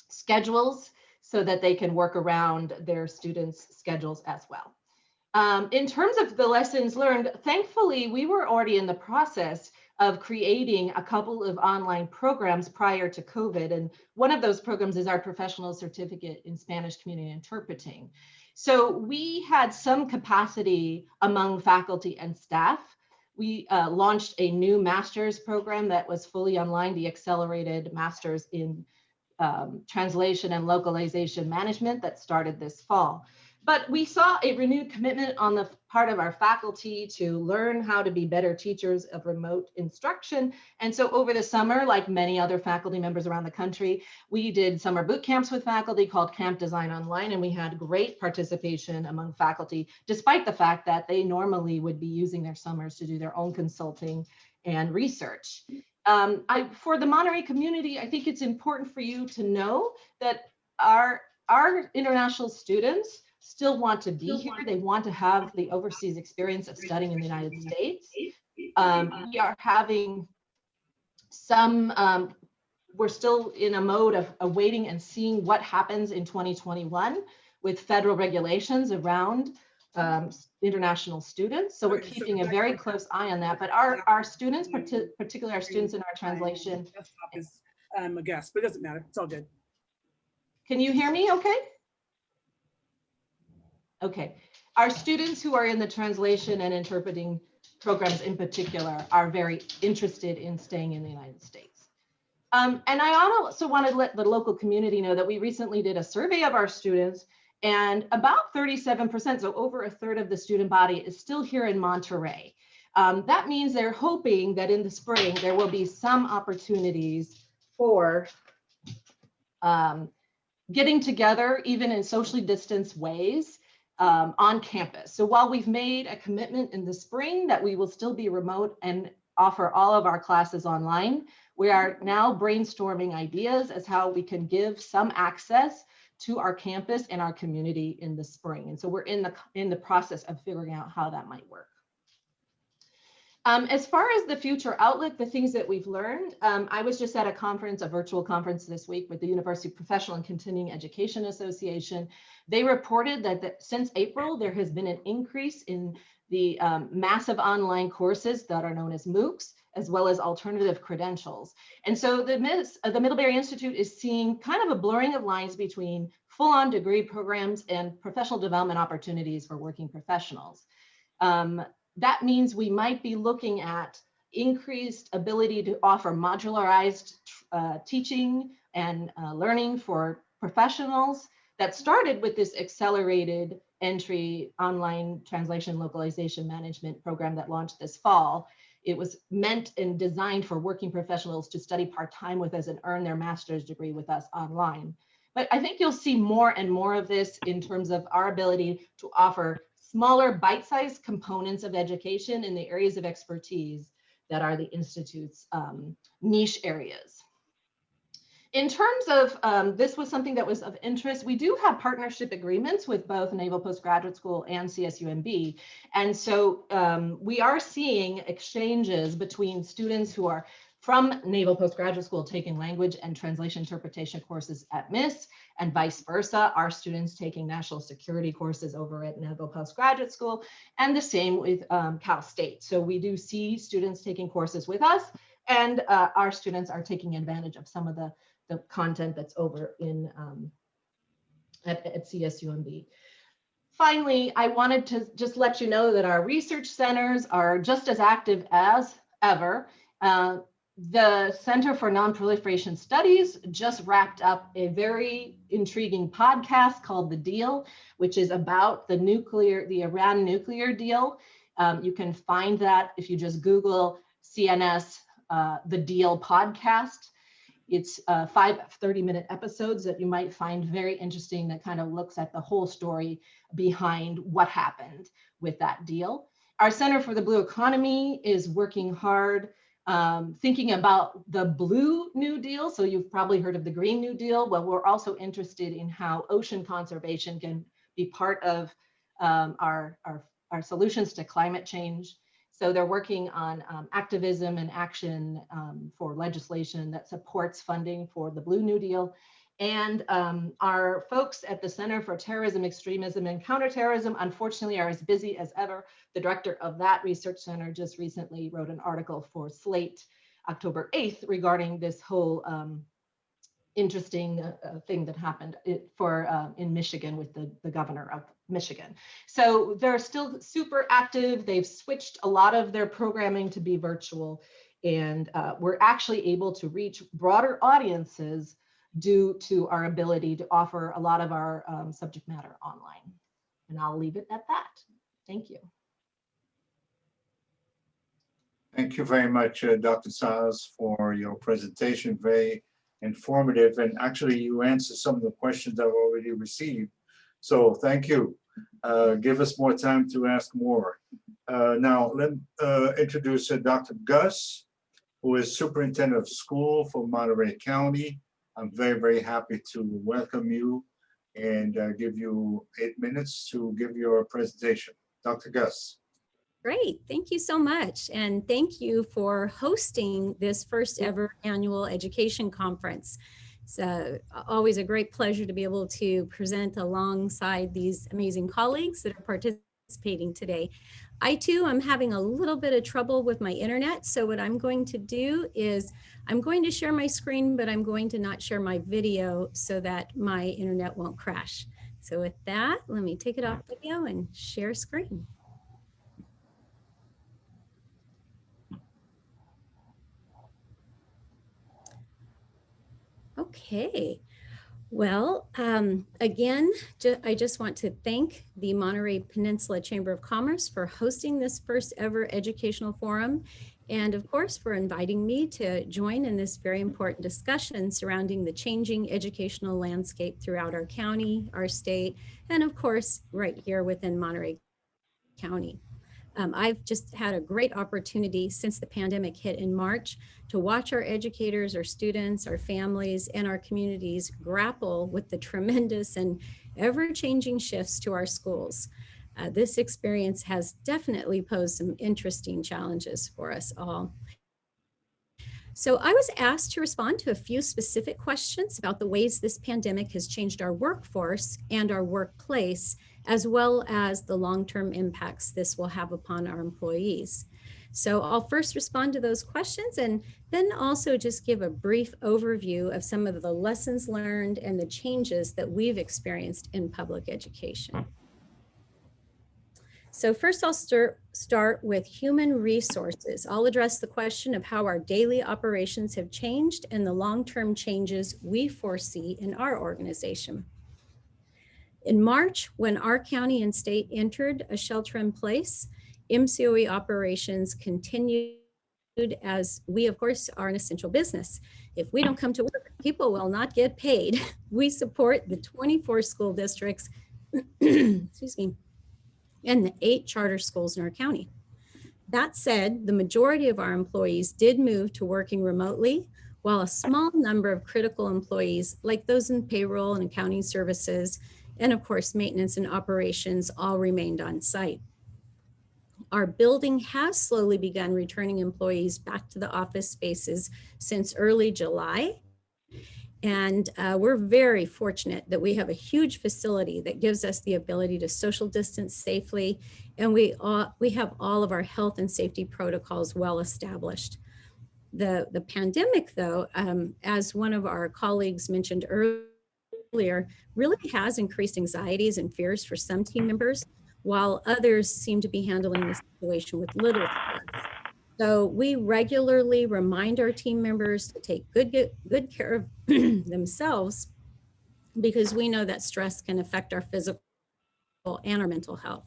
schedules so that they can work around their students' schedules as well. In terms of the lessons learned, thankfully, we were already in the process of creating a couple of online programs prior to COVID. And one of those programs is our professional certificate in Spanish community interpreting. So we had some capacity among faculty and staff. We launched a new master's program that was fully online, the Accelerated Master's in Translation and Localization Management, that started this fall. But we saw a renewed commitment on the part of our faculty to learn how to be better teachers of remote instruction. And so over the summer, like many other faculty members around the country, we did summer boot camps with faculty called Camp Design Online, and we had great participation among faculty, despite the fact that they normally would be using their summers to do their own consulting and research. For the Monterey community, I think it's important for you to know that our international students still want to be here. They want to have the overseas experience of studying in the United States. We are having some, we're still in a mode of waiting and seeing what happens in 2021 with federal regulations around international students. So we're keeping a very close eye on that. But our students, particularly our students in our translation. Desktop is a guess, but it doesn't matter. It's all good. Can you hear me okay? Okay. Our students who are in the translation and interpreting programs in particular are very interested in staying in the United States. And I also want to let the local community know that we recently did a survey of our students, And about 37%, so over a third of the student body, is still here in Monterey. That means they're hoping that in the spring there will be some opportunities for getting together, even in socially distanced ways, on campus. So while we've made a commitment in the spring that we will still be remote and offer all of our classes online, we are now brainstorming ideas as how we can give some access to our campus and our community in the spring. And so we're in the process of figuring out how that might work. As far as the future outlook, the things that we've learned, I was just at a conference, a virtual conference this week with the University Professional and Continuing Education Association. They reported that since April, there has been an increase in the massive online courses that are known as MOOCs, as well as alternative credentials. And so the Middlebury Institute is seeing kind of a blurring of lines between full-on degree programs and professional development opportunities for working professionals. That means we might be looking at increased ability to offer modularized teaching and learning for professionals that started with this accelerated entry online translation localization management program that launched this fall. It was meant and designed for working professionals to study part-time with us and earn their master's degree with us online. But I think you'll see more and more of this in terms of our ability to offer smaller bite-sized components of education in the areas of expertise that are the Institute's niche areas. In terms of, this was something that was of interest, we do have partnership agreements with both Naval Postgraduate School and CSUMB. And so we are seeing exchanges between students who are from Naval Postgraduate School taking language and translation interpretation courses at MIS, and vice versa, our students taking national security courses over at Naval Postgraduate School, and the same with Cal State. So we do see students taking courses with us, and our students are taking advantage of some of the content that's over in at CSUMB. Finally, I wanted to just let you know that our research centers are just as active as ever. The Center for Nonproliferation Studies just wrapped up a very intriguing podcast called The Deal, which is about the Iran nuclear deal. You can find that if you just Google CNS, The Deal podcast. It's 5 30-minute episodes that you might find very interesting, that kind of looks at the whole story behind what happened with that deal. Our Center for the Blue Economy is working hard thinking about the Blue New Deal. So you've probably heard of the Green New Deal. Well, we're also interested in how ocean conservation can be part of our solutions to climate change. So they're working on activism and action for legislation that supports funding for the Blue New Deal. And our folks at the Center for Terrorism, Extremism, and Counterterrorism, unfortunately, are as busy as ever. The director of that research center just recently wrote an article for Slate, October 8th, regarding this whole interesting thing that happened in Michigan with the governor of Michigan. So they're still super active. They've switched a lot of their programming to be virtual, and we're actually able to reach broader audiences due to our ability to offer a lot of our subject matter online. And I'll leave it at that. Thank you. Thank you very much, Dr. Saz, for your presentation. Very informative, and actually you answered some of the questions I've already received. So thank you. Give us more time to ask more. Now let me introduce Dr. Gus, who is Superintendent of School for Monterey County. I'm very, very happy to welcome you and give you 8 minutes to give your presentation. Dr. Gus. Great, thank you so much. And thank you for hosting this first ever annual education conference. It's always a great pleasure to be able to present alongside these amazing colleagues that are participating today. I too am having a little bit of trouble with my internet. So what I'm going to do is I'm going to share my screen, but I'm going to not share my video so that my internet won't crash. So with that, let me take it off video and share screen. Okay. Well, again, I just want to thank the Monterey Peninsula Chamber of Commerce for hosting this first ever educational forum, and of course for inviting me to join in this very important discussion surrounding the changing educational landscape throughout our county, our state, and of course right here within Monterey County. I've just had a great opportunity since the pandemic hit in March to watch our educators, our students, our families, and our communities grapple with the tremendous and ever-changing shifts to our schools. This experience has definitely posed some interesting challenges for us all. So I was asked to respond to a few specific questions about the ways this pandemic has changed our workforce and our workplace, as well as the long-term impacts this will have upon our employees. So I'll first respond to those questions and then also just give a brief overview of some of the lessons learned and the changes that we've experienced in public education. So first I'll start with human resources. I'll address the question of how our daily operations have changed and the long-term changes we foresee in our organization. In March, when our county and state entered a shelter-in-place, MCOE operations continued as we, of course, are an essential business. If we don't come to work, people will not get paid. We support the 24 school districts, excuse me, and the 8 charter schools in our county. That said, the majority of our employees did move to working remotely, while a small number of critical employees, like those in payroll and accounting services, and of course, maintenance and operations, all remained on site. Our building has slowly begun returning employees back to the office spaces since early July. And we're very fortunate that we have a huge facility that gives us the ability to social distance safely. And we have all of our health and safety protocols well established. The pandemic, though, as one of our colleagues mentioned earlier, really has increased anxieties and fears for some team members, while others seem to be handling the situation with little stress. So we regularly remind our team members to take good care of themselves, because we know that stress can affect our physical and our mental health.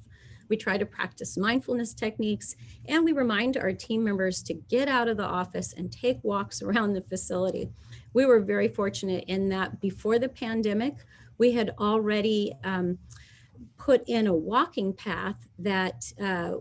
We try to practice mindfulness techniques, and we remind our team members to get out of the office and take walks around the facility. We were very fortunate in that before the pandemic, we had already put in a walking path that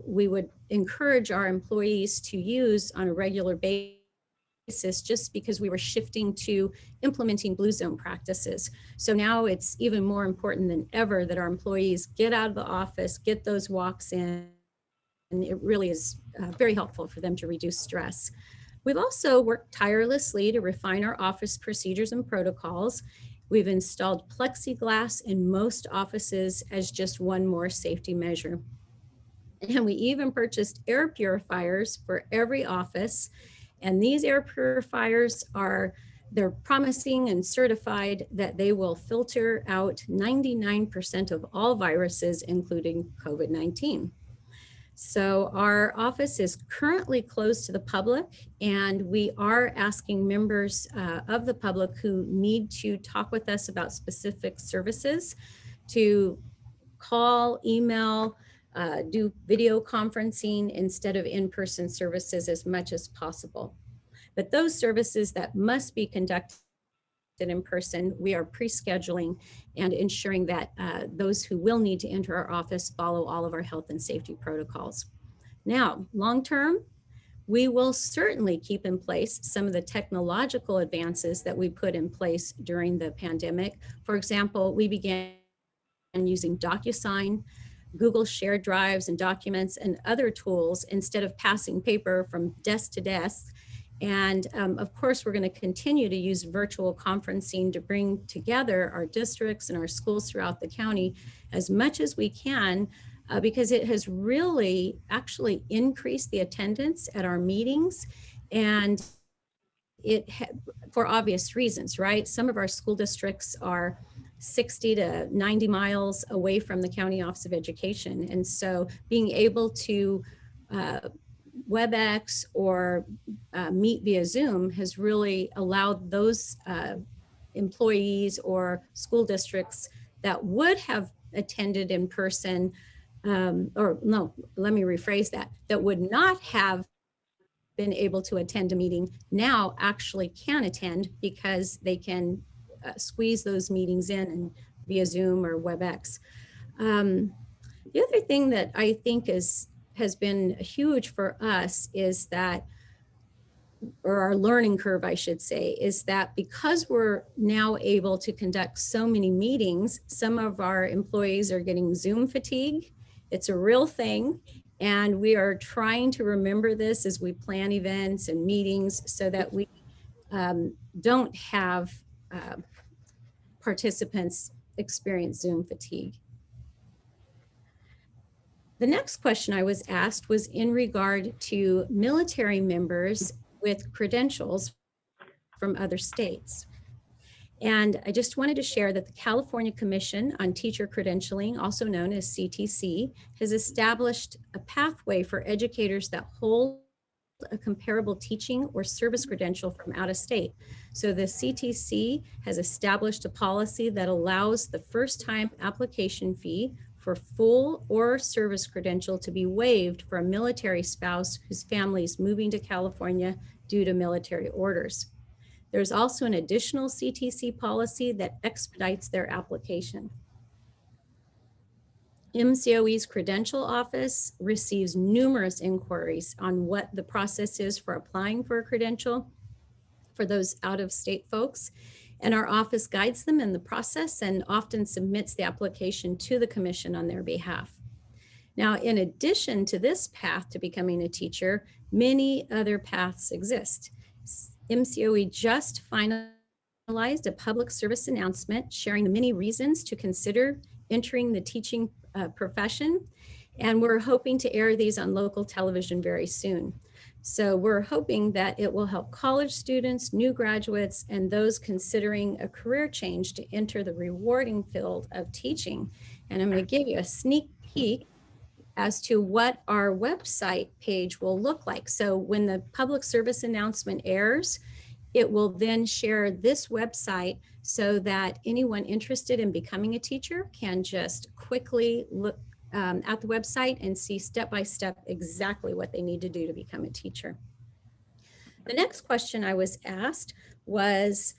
we would encourage our employees to use on a regular basis, just because we were shifting to implementing Blue Zone practices. So now it's even more important than ever that our employees get out of the office, get those walks in, and it really is very helpful for them to reduce stress. We've also worked tirelessly to refine our office procedures and protocols. We've installed plexiglass in most offices as just one more safety measure. And we even purchased air purifiers for every office. And these air purifiers they're promising and certified that they will filter out 99% of all viruses, including COVID-19. So our office is currently closed to the public, and we are asking members of the public who need to talk with us about specific services to call, email, do video conferencing instead of in-person services as much as possible. But those services that must be conducted in person, we are pre-scheduling and ensuring that those who will need to enter our office follow all of our health and safety protocols. Now, long-term, we will certainly keep in place some of the technological advances that we put in place during the pandemic. For example, we began using DocuSign, Google Shared Drives and documents and other tools instead of passing paper from desk to desk. And of course, we're going to continue to use virtual conferencing to bring together our districts and our schools throughout the county as much as we can, because it has really actually increased the attendance at our meetings, and for obvious reasons, right? Some of our school districts are 60 to 90 miles away from the County Office of Education. And so being able to WebEx or meet via Zoom has really allowed those employees or school districts that would have attended in person, or no, let me rephrase that, that would not have been able to attend a meeting now actually can attend because they can squeeze those meetings in and via Zoom or WebEx. The other thing that I think has been huge for us is that, or our learning curve, I should say, is that because we're now able to conduct so many meetings, some of our employees are getting Zoom fatigue. It's a real thing. And we are trying to remember this as we plan events and meetings so that we don't have participants experience Zoom fatigue. The next question I was asked was in regard to military members with credentials from other states. And I just wanted to share that the California Commission on Teacher Credentialing, also known as CTC, has established a pathway for educators that hold a comparable teaching or service credential from out of state. So the CTC has established a policy that allows the first-time application fee for full or service credential to be waived for a military spouse whose family is moving to California due to military orders. There's also an additional CTC policy that expedites their application. MCOE's credential office receives numerous inquiries on what the process is for applying for a credential for those out-of-state folks. And our office guides them in the process and often submits the application to the commission on their behalf. Now, in addition to this path to becoming a teacher, many other paths exist. MCOE just finalized a public service announcement sharing the many reasons to consider entering the teaching profession. And we're hoping to air these on local television very soon. So we're hoping that it will help college students, new graduates, and those considering a career change to enter the rewarding field of teaching. And I'm going to give you a sneak peek as to what our website page will look like. So when the public service announcement airs, it will then share this website so that anyone interested in becoming a teacher can just quickly look at the website and see step-by-step exactly what they need to do to become a teacher. The next question I was asked was,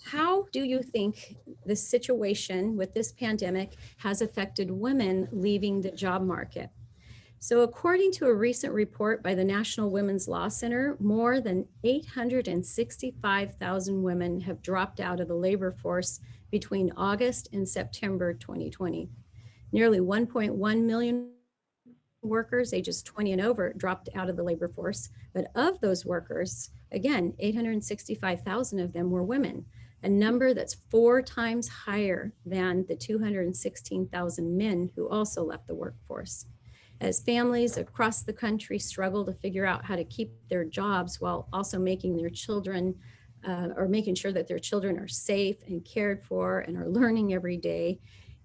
how do you think the situation with this pandemic has affected women leaving the job market? So according to a recent report by the National Women's Law Center, more than 865,000 women have dropped out of the labor force between August and September 2020. Nearly 1.1 million workers ages 20 and over dropped out of the labor force. But of those workers, again, 865,000 of them were women, a number that's 4 times higher than the 216,000 men who also left the workforce. As families across the country struggle to figure out how to keep their jobs while also making their children or making sure that their children are safe and cared for and are learning every day,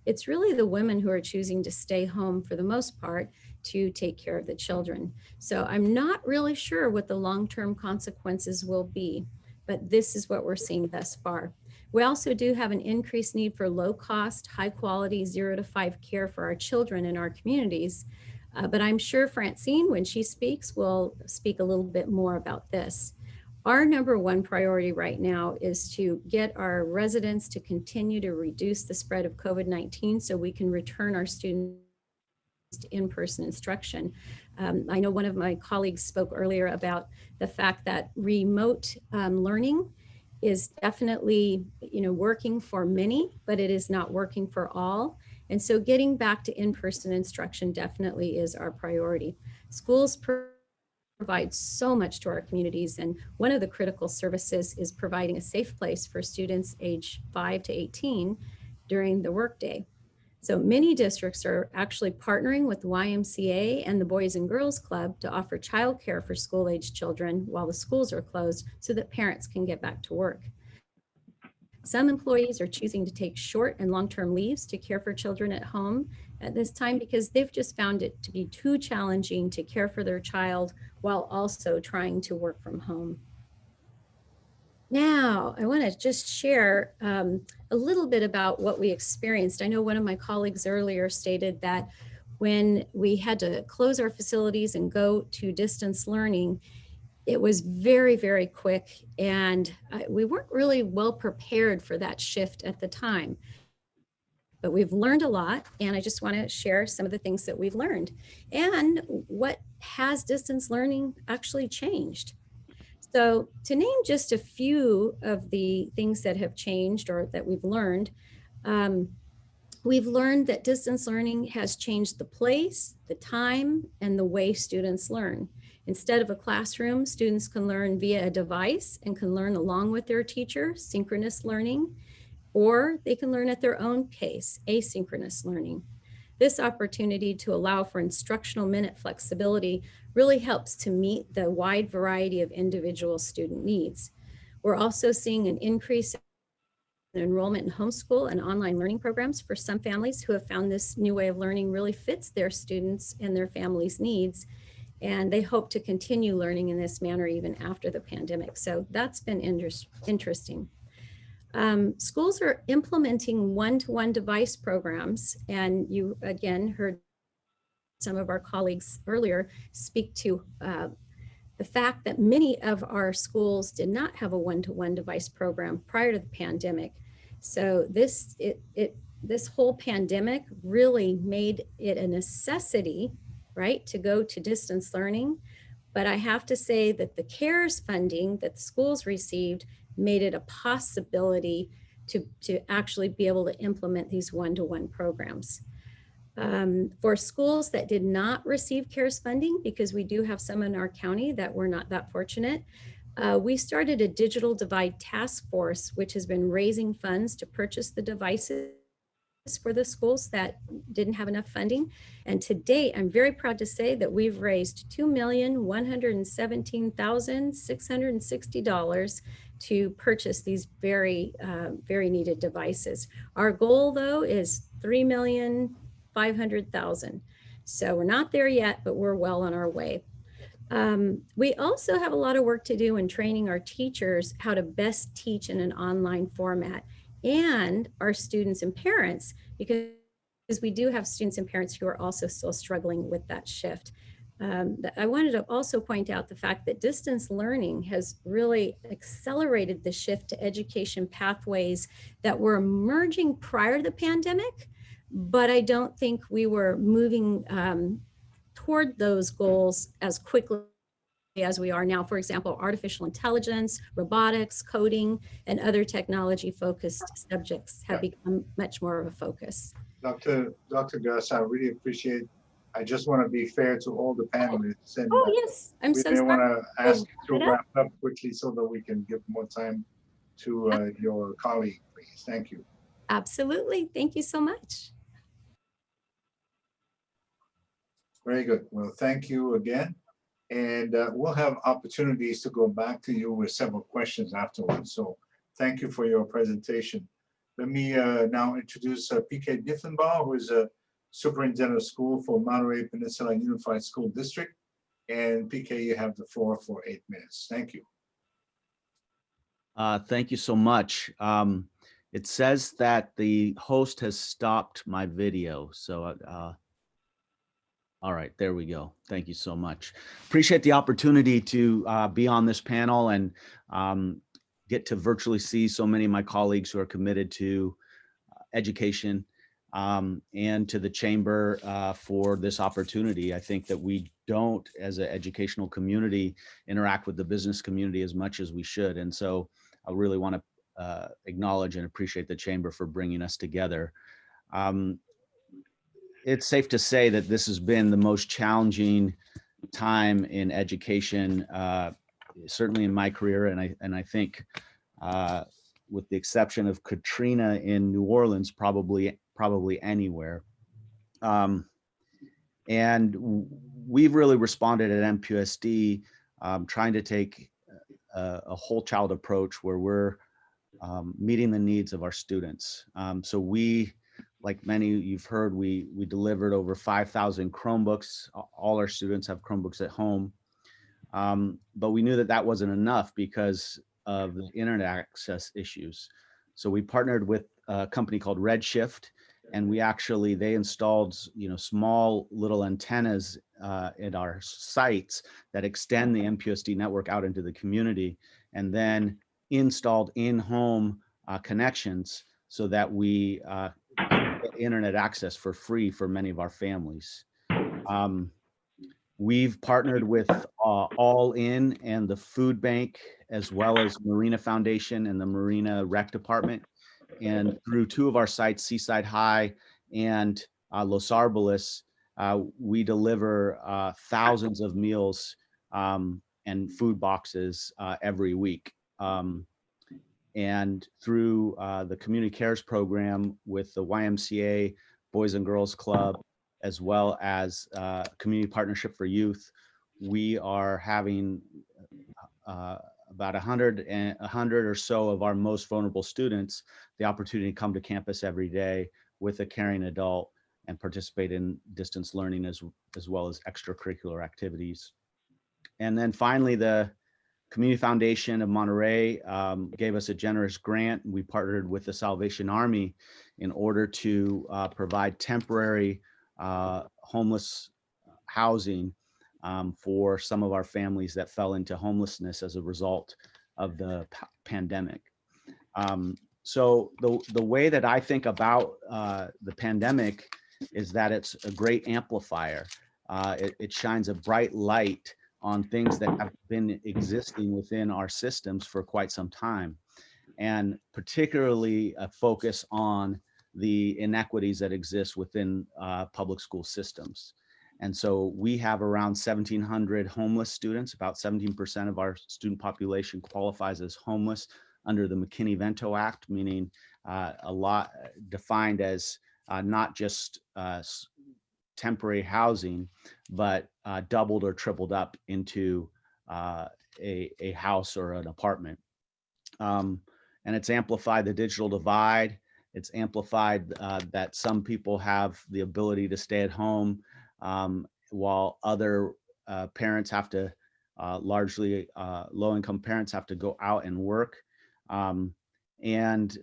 it's really the women who are choosing to stay home for the most part to take care of the children. So I'm not really sure what the long-term consequences will be, but this is what we're seeing thus far. We also do have an increased need for low-cost, high-quality 0 to 5 care for our children in our communities. But I'm sure Francine, when she speaks, will speak a little bit more about this. Our number one priority right now is to get our residents to continue to reduce the spread of COVID-19 so we can return our students to in-person instruction. I know one of my colleagues spoke earlier about the fact that remote learning is definitely, working for many, but it is not working for all. And so getting back to in-person instruction definitely is our priority. Schools provide so much to our communities, and one of the critical services is providing a safe place for students age 5 to 18 during the workday. So many districts are actually partnering with the YMCA and the Boys and Girls Club to offer childcare for school-age children while the schools are closed so that parents can get back to work. Some employees are choosing to take short and long-term leaves to care for children at home at this time because they've just found it to be too challenging to care for their child while also trying to work from home. Now, I want to just share a little bit about what we experienced. I know one of my colleagues earlier stated that when we had to close our facilities and go to distance learning, it was very, very quick, and we weren't really well prepared for that shift at the time. But we've learned a lot, and I just want to share some of the things that we've learned and what has distance learning actually changed. So to name just a few of the things that have changed or that we've learned that distance learning has changed the place, the time, and the way students learn. Instead of a classroom, students can learn via a device and can learn along with their teacher, synchronous learning, or they can learn at their own pace, asynchronous learning. This opportunity to allow for instructional minute flexibility really helps to meet the wide variety of individual student needs. We're also seeing an increase in enrollment in homeschool and online learning programs for some families who have found this new way of learning really fits their students and their families' needs. And they hope to continue learning in this manner even after the pandemic. So that's been interesting. Schools are implementing one-to-one device programs, and you again heard some of our colleagues earlier speak to the fact that many of our schools did not have a one-to-one device program prior to the pandemic. So this whole pandemic really made it a necessity, right, to go to distance learning. But I have to say that the CARES funding that the schools received made it a possibility to actually be able to implement these one-to-one programs. For schools that did not receive CARES funding, because we do have some in our county that were not that fortunate, we started a digital divide task force, which has been raising funds to purchase the devices for the schools that didn't have enough funding. And to date, I'm very proud to say that we've raised $2,117,660 to purchase these very, very needed devices. Our goal, though, is $3,500,000. So we're not there yet, but we're well on our way. We also have a lot of work to do in training our teachers how to best teach in an online format, and our students and parents, because we do have students and parents who are also still struggling with that shift. I wanted to also point out the fact that distance learning has really accelerated the shift to education pathways that were emerging prior to the pandemic, but I don't think we were moving toward those goals as quickly as we are now. For example, artificial intelligence, robotics, coding, and other technology-focused subjects have become much more of a focus. Dr. Gus, I really appreciate. I just want to be fair to all the panelists, and yes, I'm so we sorry. want to ask you to wrap up quickly so that we can give more time to your colleague, please. Thank you. Absolutely. Thank you so much. Very good. Well, thank you again. And we'll have opportunities to go back to you with several questions afterwards. So thank you for your presentation. Let me now introduce PK Diffenbaugh, who is a superintendent of school for Monterey Peninsula Unified School District. And PK, you have the floor for 8 minutes. Thank you. Thank you so much. It says that the host has stopped my video. So all right, there we go. Thank you so much. Appreciate the opportunity to be on this panel and get to virtually see so many of my colleagues who are committed to education and to the Chamber for this opportunity. I think that we don't, as an educational community, interact with the business community as much as we should. And so I really want to acknowledge and appreciate the Chamber for bringing us together. It's safe to say that this has been the most challenging time in education, certainly in my career, and I think with the exception of Katrina in New Orleans, probably anywhere. And we've really responded at MPUSD, trying to take a whole child approach where we're meeting the needs of our students. So we, like many you've heard, we delivered over 5,000 Chromebooks. All our students have Chromebooks at home. But we knew that that wasn't enough because of the internet access issues. So we partnered with a company called Redshift, and they installed, small little antennas at our sites that extend the MPSD network out into the community, and then installed in-home connections so that we get internet access for free for many of our families. We've partnered with All In and the Food Bank, as well as Marina Foundation and the Marina Rec Department. And through two of our sites, Seaside High and Los Arboles, we deliver thousands of meals and food boxes every week. And through the Community Cares program with the YMCA, Boys and Girls Club, as well as Community Partnership for Youth, we are having about 100 or so of our most vulnerable students the opportunity to come to campus every day with a caring adult and participate in distance learning as well as extracurricular activities. And then finally, the Community Foundation of Monterey gave us a generous grant. We partnered with the Salvation Army in order to provide temporary homeless housing for some of our families that fell into homelessness as a result of the pandemic. So the way that I think about the pandemic is that it's a great amplifier. It shines a bright light on things that have been existing within our systems for quite some time, and particularly a focus on the inequities that exist within public school systems. And so we have around 1,700 homeless students. About 17% of our student population qualifies as homeless under the McKinney-Vento Act, meaning a lot defined as not just temporary housing, but doubled or tripled up into a house or an apartment. And it's amplified the digital divide. It's amplified that some people have the ability to stay at home while other parents have to, largely low-income parents have to go out and work. And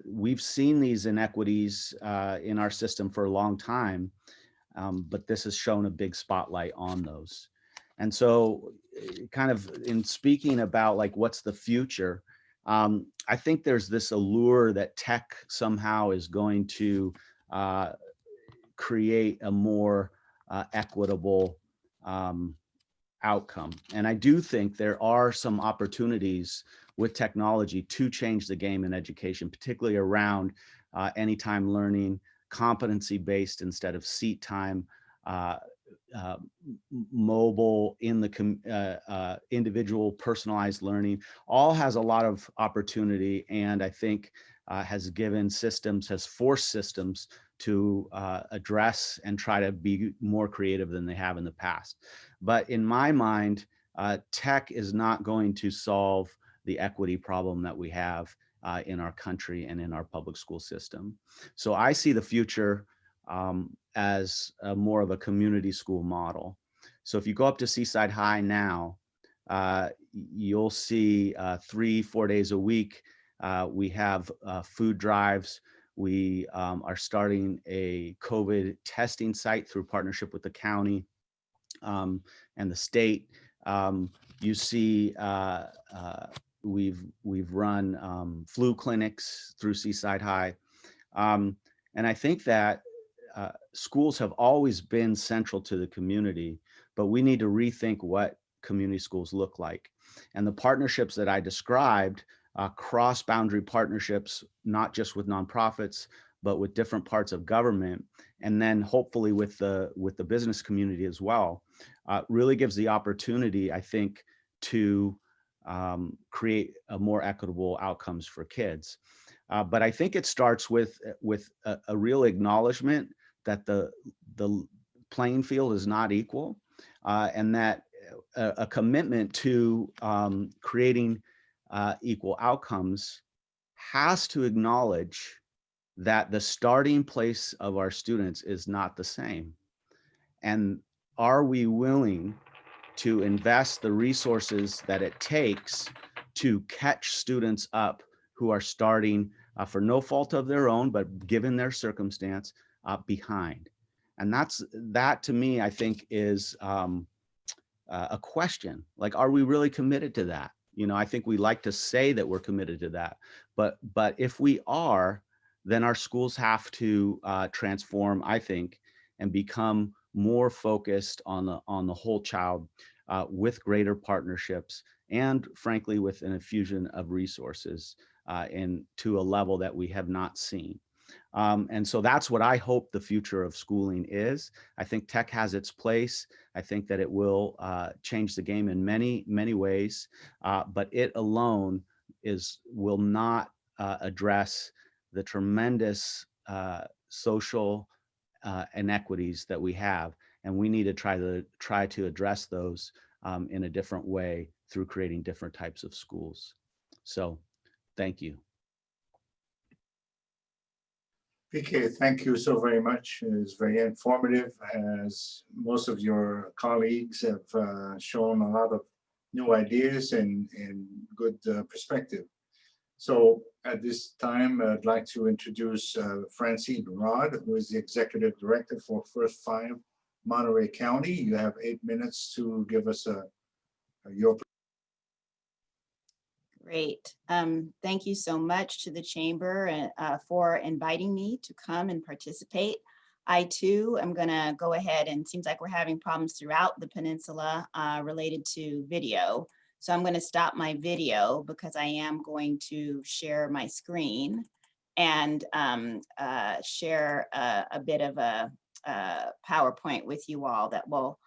we've seen these inequities in our system for a long time, but this has shown a big spotlight on those. And so kind of in speaking about like what's the future, I think there's this allure that tech somehow is going to create a more equitable outcome. And I do think there are some opportunities with technology to change the game in education, particularly around anytime learning, competency-based instead of seat time, mobile in the individual personalized learning, all has a lot of opportunity, and I think has forced systems to address and try to be more creative than they have in the past. But in my mind, tech is not going to solve the equity problem that we have in our country and in our public school system. So I see the future as more of a community school model. So if you go up to Seaside High now, you'll see 3-4 days a week, we have food drives. We are starting a COVID testing site through partnership with the county and the state. You see we've run flu clinics through Seaside High. And I think that schools have always been central to the community, but we need to rethink what community schools look like. And the partnerships that I described, cross-boundary partnerships, not just with nonprofits, but with different parts of government, and then hopefully with the business community as well, really gives the opportunity, I think, to create a more equitable outcomes for kids. But I think it starts with a real acknowledgement that the playing field is not equal, and that a commitment to creating equal outcomes has to acknowledge that the starting place of our students is not the same. And are we willing to invest the resources that it takes to catch students up who are starting for no fault of their own, but given their circumstance, behind. And that to me, I think is a question, like, are we really committed to that? You know, I think we like to say that we're committed to that, but if we are, then our schools have to transform, I think, and become more focused on the whole child with greater partnerships and, frankly, with an infusion of resources and to a level that we have not seen. And so that's what I hope the future of schooling is. I think tech has its place. I think that it will change the game in many, many ways, but it alone will not address the tremendous social inequities that we have. And we need to try to address those in a different way through creating different types of schools. So thank you. PK, thank you so very much. It was very informative, as most of your colleagues have shown a lot of new ideas and good perspective. So at this time, I'd like to introduce Francine Rod, who is the Executive Director for First 5 Monterey County. You have 8 minutes to give us your. Great. Thank you so much to the Chamber for inviting me to come and participate. I too am going to go ahead, and it seems like we're having problems throughout the peninsula related to video. So I'm going to stop my video because I am going to share my screen and share a bit of a PowerPoint with you all that will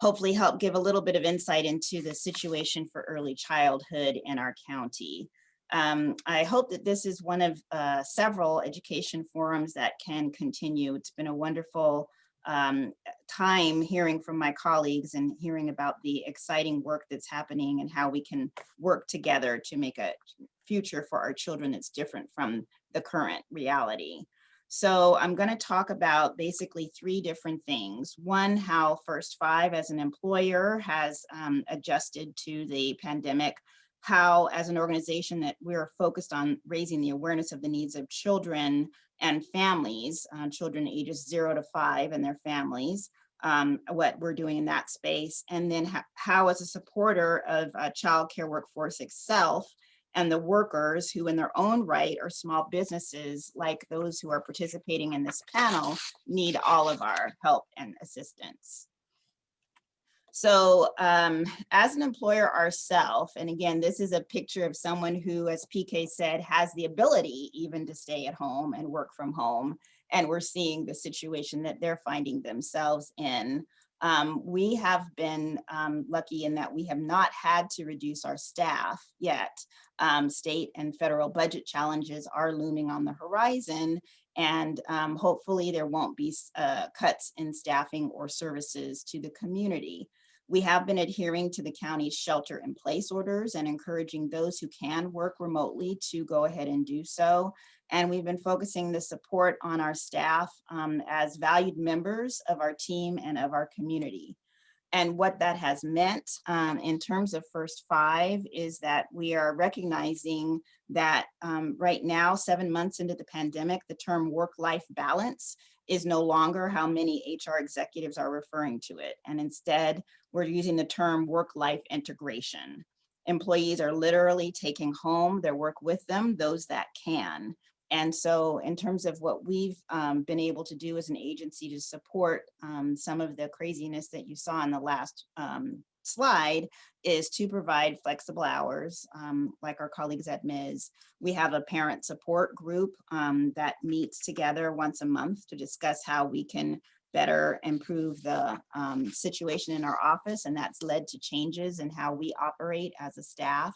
hopefully help give a little bit of insight into the situation for early childhood in our county. I hope that this is one of several education forums that can continue. It's been a wonderful time hearing from my colleagues and hearing about the exciting work that's happening and how we can work together to make a future for our children that's different from the current reality. So I'm going to talk about basically 3 different things. One, how First 5 as an employer has adjusted to the pandemic, how as an organization that we're focused on raising the awareness of the needs of children and families, children ages 0 to 5 and their families, what we're doing in that space, and then how as a supporter of child care workforce itself, and the workers who in their own right are small businesses like those who are participating in this panel need all of our help and assistance. So as an employer ourselves, and again, this is a picture of someone who, as PK said, has the ability even to stay at home and work from home. And we're seeing the situation that they're finding themselves in. We have been lucky in that we have not had to reduce our staff yet. State and federal budget challenges are looming on the horizon, and hopefully there won't be cuts in staffing or services to the community. We have been adhering to the county's shelter-in-place orders and encouraging those who can work remotely to go ahead and do so. And we've been focusing the support on our staff as valued members of our team and of our community. And what that has meant in terms of First 5 is that we are recognizing that right now, 7 months into the pandemic, the term work-life balance is no longer how many HR executives are referring to it. And instead, we're using the term work-life integration. Employees are literally taking home their work with them, those that can. And so in terms of what we've been able to do as an agency to support some of the craziness that you saw in the last slide is to provide flexible hours, like our colleagues at MPCC. We have a parent support group that meets together once a month to discuss how we can better improve the situation in our office, and that's led to changes in how we operate as a staff.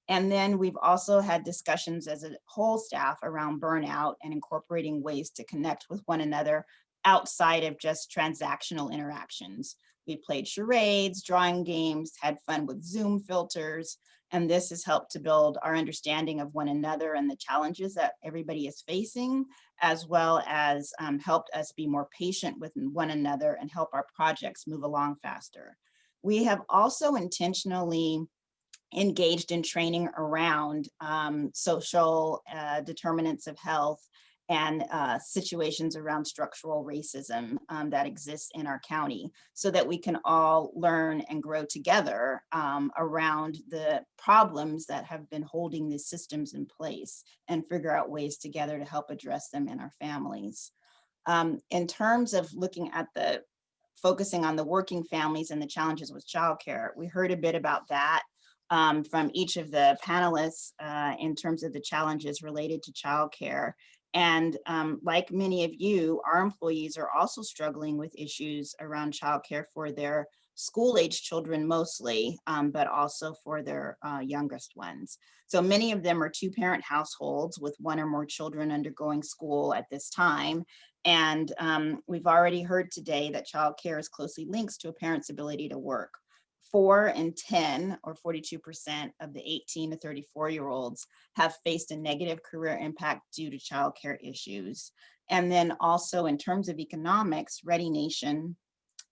And then we've also had discussions as a whole staff around burnout and incorporating ways to connect with one another outside of just transactional interactions. We played charades, drawing games, had fun with Zoom filters, and this has helped to build our understanding of one another and the challenges that everybody is facing, as well as helped us be more patient with one another and help our projects move along faster. We have also intentionally engaged in training around social determinants of health and situations around structural racism that exists in our county, so that we can all learn and grow together around the problems that have been holding these systems in place and figure out ways together to help address them in our families. In terms of looking at focusing on the working families and the challenges with childcare, we heard a bit about that from each of the panelists in terms of the challenges related to childcare. And like many of you, our employees are also struggling with issues around childcare for their school-age children mostly, but also for their youngest ones. So many of them are two-parent households with one or more children undergoing school at this time. And we've already heard today that childcare is closely linked to a parent's ability to work. 4 in 10, or 42% of the 18 to 34-year-olds have faced a negative career impact due to childcare issues. And then also in terms of economics, Ready Nation,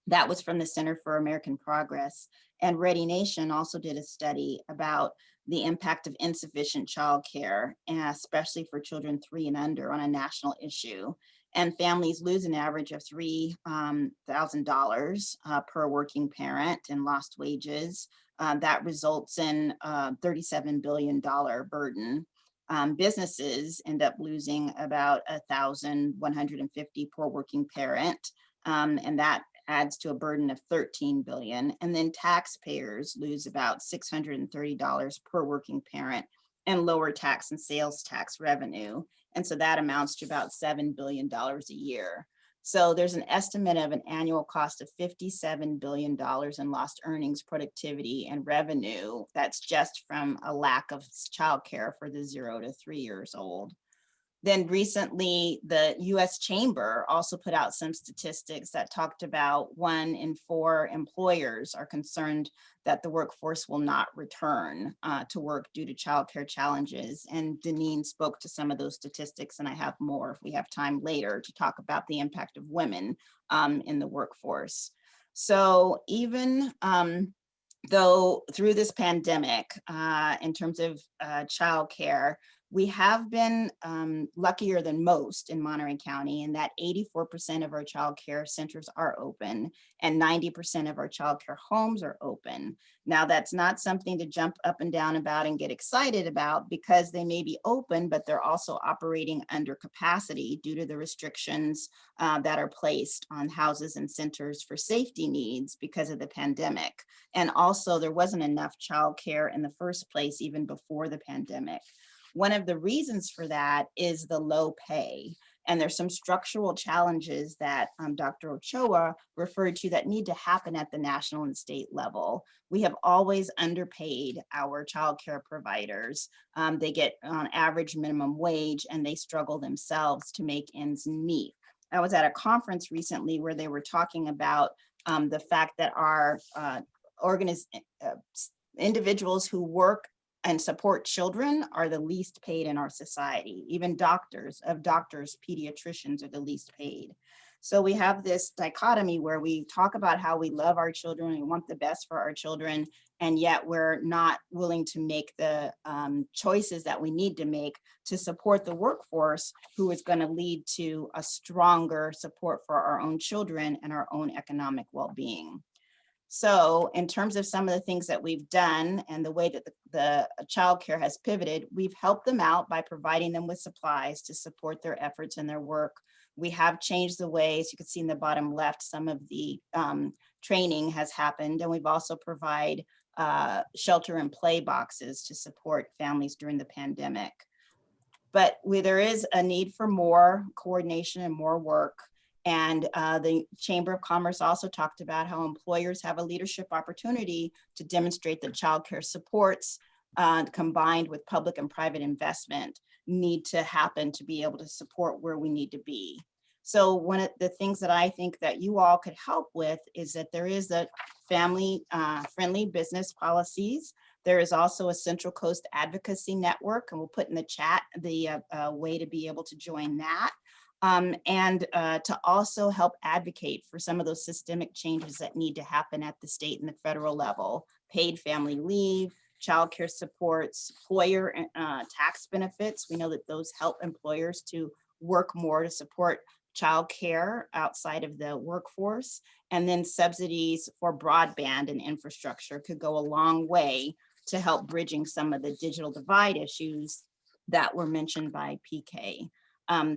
that was from the Center for American Progress, and Ready Nation also did a study about the impact of insufficient childcare, especially for children 3 and under, on a national issue. And families lose an average of $3,000 per working parent in lost wages. That results in a $37 billion burden. Businesses end up losing about $1,150 per working parent, and that adds to a burden of $13 billion. And then taxpayers lose about $630 per working parent and lower tax and sales tax revenue. And so that amounts to about $7 billion a year. So there's an estimate of an annual cost of $57 billion in lost earnings, productivity, and revenue. That's just from a lack of childcare for the 0 to 3 years old. Then recently, the US Chamber also put out some statistics that talked about 1 in 4 employers are concerned that the workforce will not return to work due to childcare challenges. And Deneen spoke to some of those statistics, and I have more if we have time later to talk about the impact of women in the workforce. So even though through this pandemic, in terms of childcare, we have been luckier than most in Monterey County in that 84% of our child care centers are open and 90% of our child care homes are open. Now, that's not something to jump up and down about and get excited about, because they may be open, but they're also operating under capacity due to the restrictions that are placed on houses and centers for safety needs because of the pandemic. And also there wasn't enough child care in the first place, even before the pandemic. One of the reasons for that is the low pay. And there's some structural challenges that Dr. Ochoa referred to that need to happen at the national and state level. We have always underpaid our childcare providers. They get on average minimum wage, and they struggle themselves to make ends meet. I was at a conference recently where they were talking about the fact that our individuals who work and support children are the least paid in our society. Even doctors, pediatricians are the least paid. So we have this dichotomy where we talk about how we love our children and want the best for our children, and yet we're not willing to make the choices that we need to make to support the workforce, who is going to lead to a stronger support for our own children and our own economic well-being. So in terms of some of the things that we've done and the way that the childcare has pivoted, we've helped them out by providing them with supplies to support their efforts and their work. We have changed the ways, you can see in the bottom left, some of the training has happened, and we've also provided shelter and play boxes to support families during the pandemic. But there is a need for more coordination and more work. And the Chamber of Commerce also talked about how employers have a leadership opportunity to demonstrate that childcare supports combined with public and private investment need to happen to be able to support where we need to be. So one of the things that I think that you all could help with is that there is a family friendly business policies. There is also a Central Coast Advocacy Network, and we'll put in the chat the way to be able to join that. And to also help advocate for some of those systemic changes that need to happen at the state and the federal level: paid family leave, childcare supports, employer tax benefits. We know that those help employers to work more to support childcare outside of the workforce. And then subsidies for broadband and infrastructure could go a long way to help bridging some of the digital divide issues that were mentioned by PK.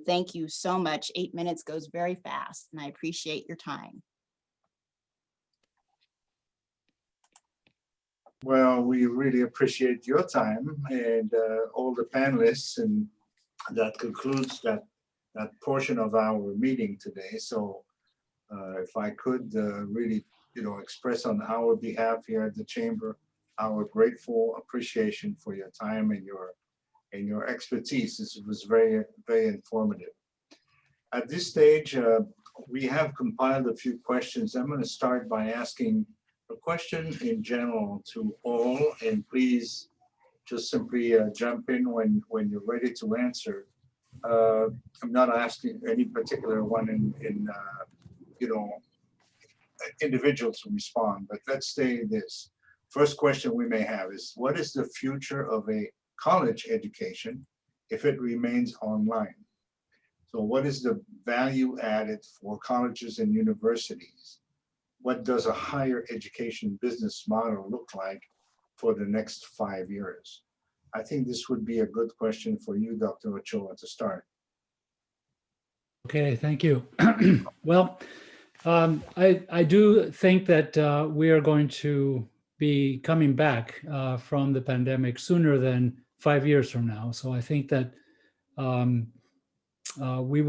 Thank you so much. 8 minutes goes very fast, and I appreciate your time. Well, we really appreciate your time and all the panelists, and that concludes that portion of our meeting today. So if I could really, express on our behalf here at the Chamber our grateful appreciation for your time and your expertise. This was very, very informative. At this stage, we have compiled a few questions. I'm going to start by asking a question in general to all, and please just simply jump in when you're ready to answer. I'm not asking any particular one in individuals to respond, but let's say this. First question we may have is, what is the future of a college education if it remains online? So what is the value added for colleges and universities? What does a higher education business model look like for the next 5 years? I think this would be a good question for you, Dr. Ochoa, to start. Okay, thank you. Well, I do think that we are going to be coming back from the pandemic sooner than 5 years from now. So I think that we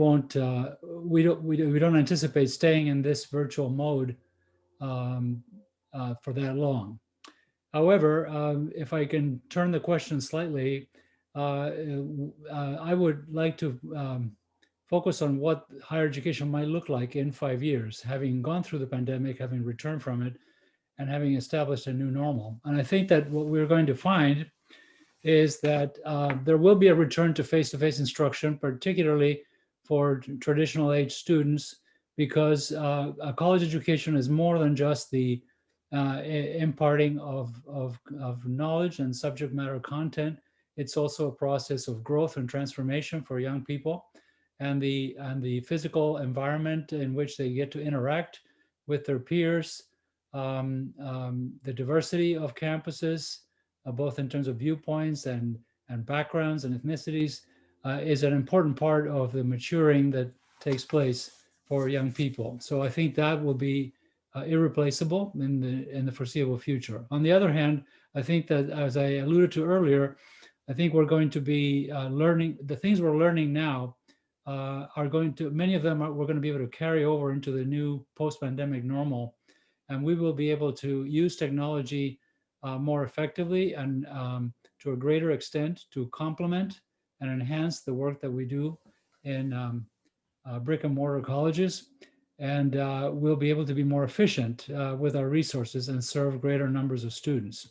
don't anticipate staying in this virtual mode for that long. However, if I can turn the question slightly, I would like to focus on what higher education might look like in 5 years, having gone through the pandemic, having returned from it, and having established a new normal. And I think that what we're going to find is that there will be a return to face-to-face instruction, particularly for traditional age students, because a college education is more than just the imparting of knowledge and subject matter content. It's also a process of growth and transformation for young people, and the physical environment in which they get to interact with their peers, the diversity of campuses, both in terms of viewpoints and backgrounds and ethnicities, is an important part of the maturing that takes place for young people. So I think that will be irreplaceable in the foreseeable future. On the other hand, I think that, as I alluded to earlier, I think we're going to be learning the things we're learning now are going to, many of them we're going to be able to carry over into the new post-pandemic normal, and we will be able to use technology more effectively and to a greater extent to complement and enhance the work that we do in brick and mortar colleges. And we'll be able to be more efficient with our resources and serve greater numbers of students.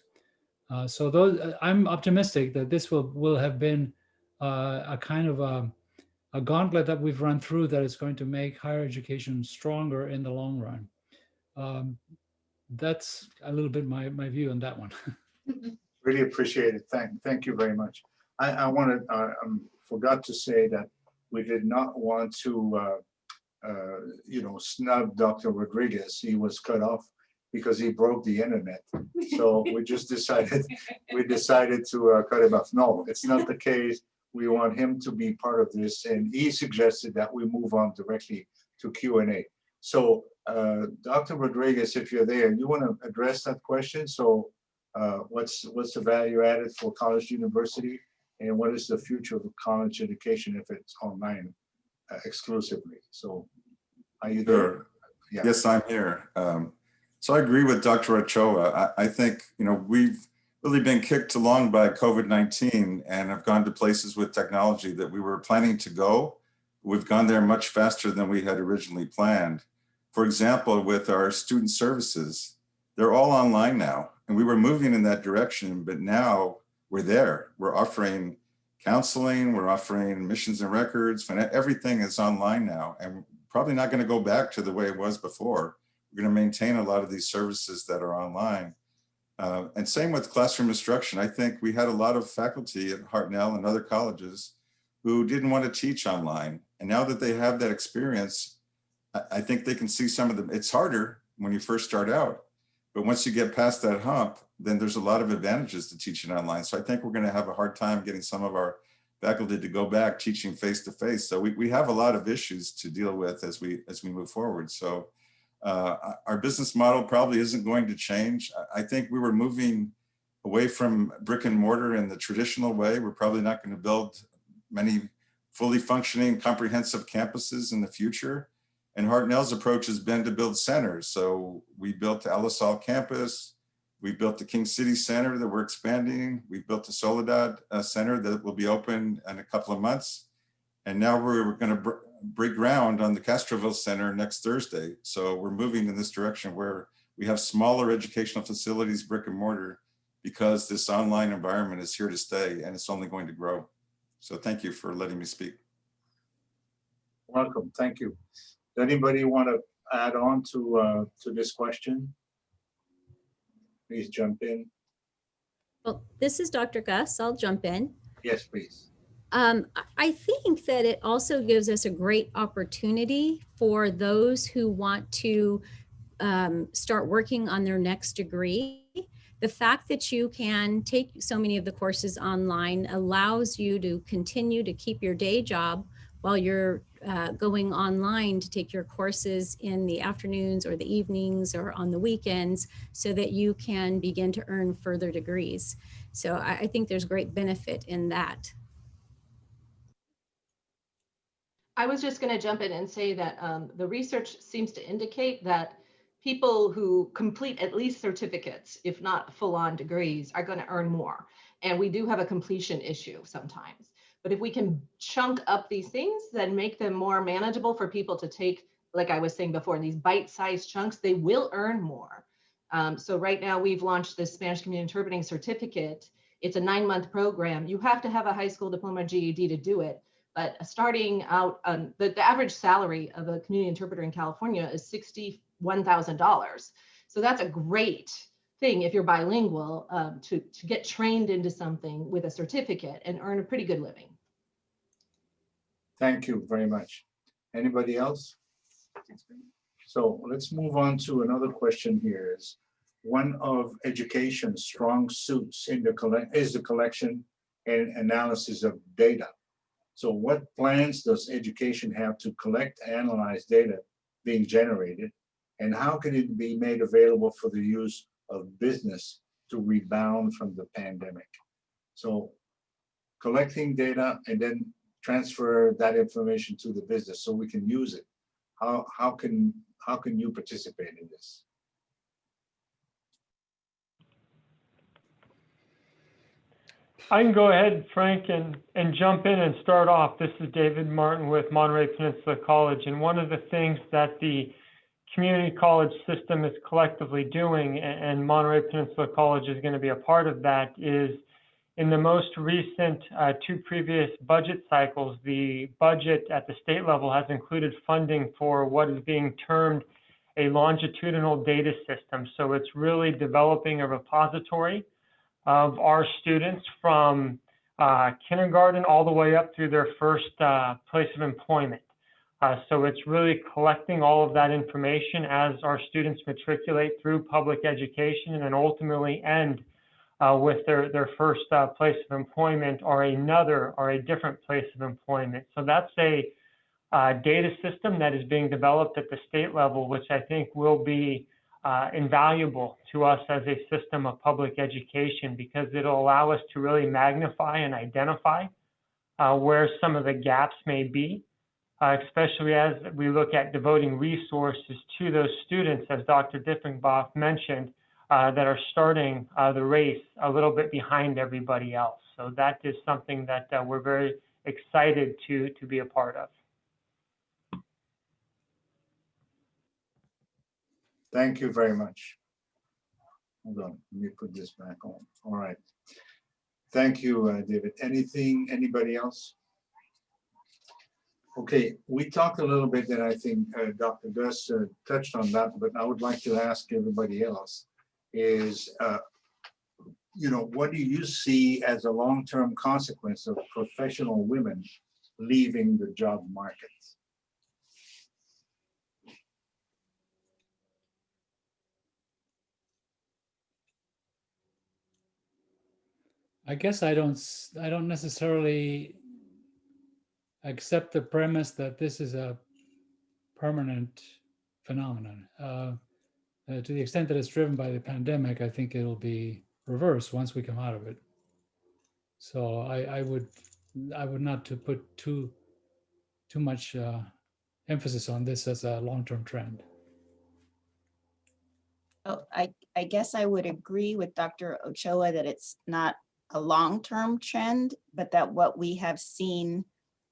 So those, I'm optimistic that this will have been a kind of a gauntlet that we've run through that is going to make higher education stronger in the long run. That's a little bit my view on that one. Really appreciate it. Thank you very much. I wanted, forgot to say that we did not want to, snub Dr. Rodriguez. He was cut off because he broke the internet. So we just decided, to cut him off. No, it's not the case. We want him to be part of this. And he suggested that we move on directly to Q&A. So Dr. Rodriguez, if you're there, you want to address that question? So what's the value added for college university, and what is the future of college education if it's online exclusively? So are you there? Sure. Yeah. Yes, I'm here. So I agree with Dr. Ochoa. I think, we've really been kicked along by COVID-19 and have gone to places with technology that we were planning to go. We've gone there much faster than we had originally planned. For example, with our student services, they're all online now, and we were moving in that direction, but now we're there. We're offering counseling, we're offering admissions and records, everything is online now, and we're probably not going to go back to the way it was before. We're going to maintain a lot of these services that are online. And same with classroom instruction. I think we had a lot of faculty at Hartnell and other colleges who didn't want to teach online. And now that they have that experience, I think they can see some of them. It's harder when you first start out, but once you get past that hump, then there's a lot of advantages to teaching online. So I think we're going to have a hard time getting some of our faculty to go back teaching face-to-face. So we have a lot of issues to deal with as we move forward. So our business model probably isn't going to change. I think we were moving away from brick and mortar in the traditional way. We're probably not going to build many fully functioning comprehensive campuses in the future. And Hartnell's approach has been to build centers. So we built the El Salle campus. We built the King City Center that we're expanding. We built the Soledad Center that will be open in a couple of months. And now we're going to break ground on the Castroville Center next Thursday. So we're moving in this direction where we have smaller educational facilities, brick and mortar, because this online environment is here to stay and it's only going to grow. So thank you for letting me speak. Welcome, thank you. Does anybody want to add on to this question? Please jump in. Well, this is Dr. Gus. I'll jump in. Yes, please. I think that it also gives us a great opportunity for those who want to start working on their next degree. The fact that you can take so many of the courses online allows you to continue to keep your day job while you're going online to take your courses in the afternoons or the evenings or on the weekends so that you can begin to earn further degrees. So I think there's great benefit in that. I was just going to jump in and say that the research seems to indicate that people who complete at least certificates, if not full-on degrees, are going to earn more. And we do have a completion issue sometimes. But if we can chunk up these things, then make them more manageable for people to take, like I was saying before, in these bite-sized chunks, they will earn more. So right now we've launched this Spanish Community Interpreting Certificate. It's a 9-month program. You have to have a high school diploma GED to do it. But starting out, the average salary of a community interpreter in California is $61,000. So that's a great thing if you're bilingual to get trained into something with a certificate and earn a pretty good living. Thank you very much. Anybody else? So let's move on to another question here. Is one of education's strong suits in is the collection and analysis of data. So what plans does education have to collect, analyze data being generated, and how can it be made available for the use of business to rebound from the pandemic? So collecting data and then transfer that information to the business so we can use it. How can you participate in this? I can go ahead, Frank, and jump in and start off. This is David Martin with Monterey Peninsula College. And one of the things that the community college system is collectively doing, and Monterey Peninsula College is going to be a part of that, is in the most recent 2 previous budget cycles, the budget at the state level has included funding for what is being termed a longitudinal data system. So it's really developing a repository of our students from kindergarten all the way up through their first place of employment. So it's really collecting all of that information as our students matriculate through public education and then ultimately end with their first place of employment or a different place of employment. So that's a data system that is being developed at the state level, which I think will be invaluable to us as a system of public education, because it'll allow us to really magnify and identify where some of the gaps may be, especially as we look at devoting resources to those students, as Dr. Diffenbach mentioned, that are starting the race a little bit behind everybody else. So that is something that we're very excited to be a part of. Thank you very much. Hold on, let me put this back on. All right. Thank you, David. Anybody else? Okay, we talked a little bit, and I think Dr. Gus touched on that, but I would like to ask everybody else is what do you see as a long-term consequence of professional women leaving the job market? I guess I don't necessarily accept the premise that this is a permanent phenomenon. To the extent that it's driven by the pandemic, I think it'll be reversed once we come out of it. So I would not to put too much emphasis on this as a long-term trend. Oh, I guess I would agree with Dr. Ochoa that it's not a long-term trend, but that what we have seen,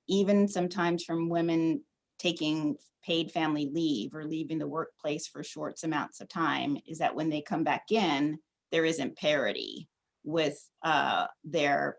even sometimes from women taking paid family leave or leaving the workplace for short amounts of time, is that when they come back in, there isn't parity with their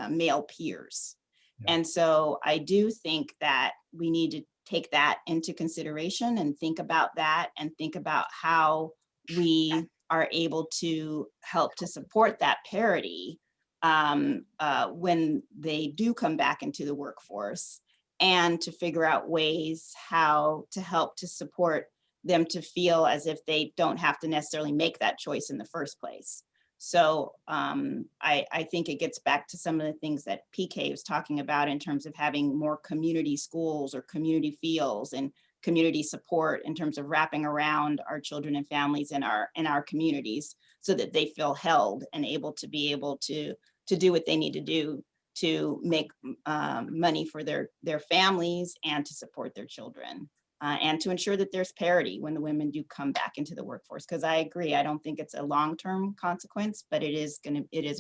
male peers. Yeah. And so I do think that we need to take that into consideration and think about that and think about how we are able to help to support that parity when they do come back into the workforce, and to figure out ways how to help to support them to feel as if they don't have to necessarily make that choice in the first place. So I think it gets back to some of the things that PK was talking about in terms of having more community schools or community feels and community support in terms of wrapping around our children and families in our communities, so that they feel held and able to do what they need to do to make money for their families and to support their children. And to ensure that there's parity when the women do come back into the workforce. Because I agree, I don't think it's a long-term consequence, but it is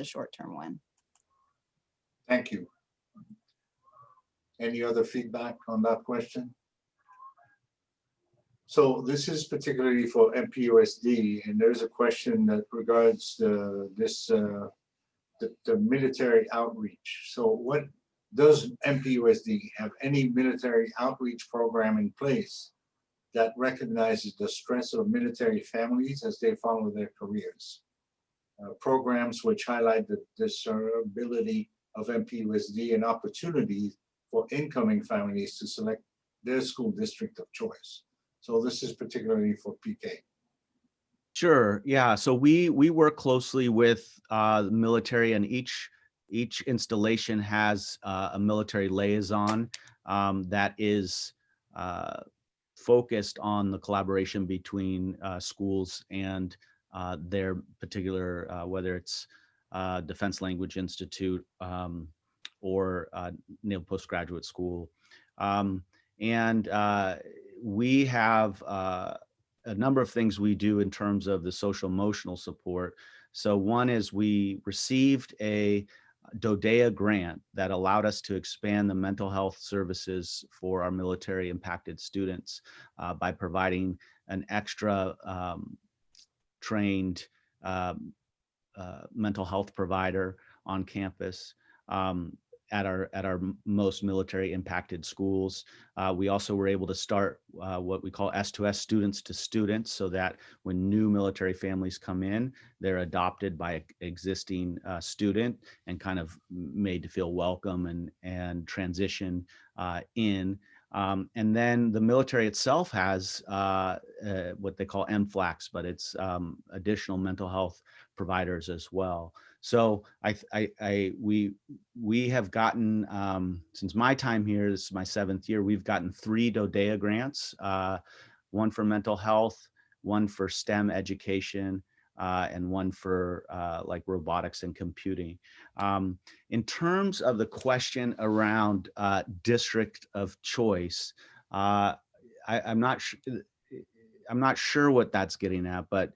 a short-term one. Thank you. Any other feedback on that question? So this is particularly for MPUSD, and there's a question that regards the military outreach. So what does MPUSD have any military outreach program in place that recognizes the stress of military families as they follow their careers? Programs which highlight the desirability of MPUSD and opportunities for incoming families to select their school district of choice. So this is particularly for PK. Sure. Yeah. So we work closely with the military, and each installation has a military liaison that is focused on the collaboration between schools and their particular, whether it's Defense Language Institute or Naval Postgraduate School. And we have a number of things we do in terms of the social emotional support. So one is we received a DODEA grant that allowed us to expand the mental health services for our military impacted students by providing an extra trained mental health provider on campus at our most military impacted schools. We also were able to start what we call S2S, students to students, so that when new military families come in, they're adopted by an existing student and kind of made to feel welcome and transition in. And then the military itself has what they call MFLACs, but it's additional mental health providers as well. So we have gotten, since my time here, this is my 7th year, we've gotten 3 DODEA grants, one for mental health, one for STEM education, and one for like robotics and computing. In terms of the question around district of choice, I'm not sure what that's getting at, but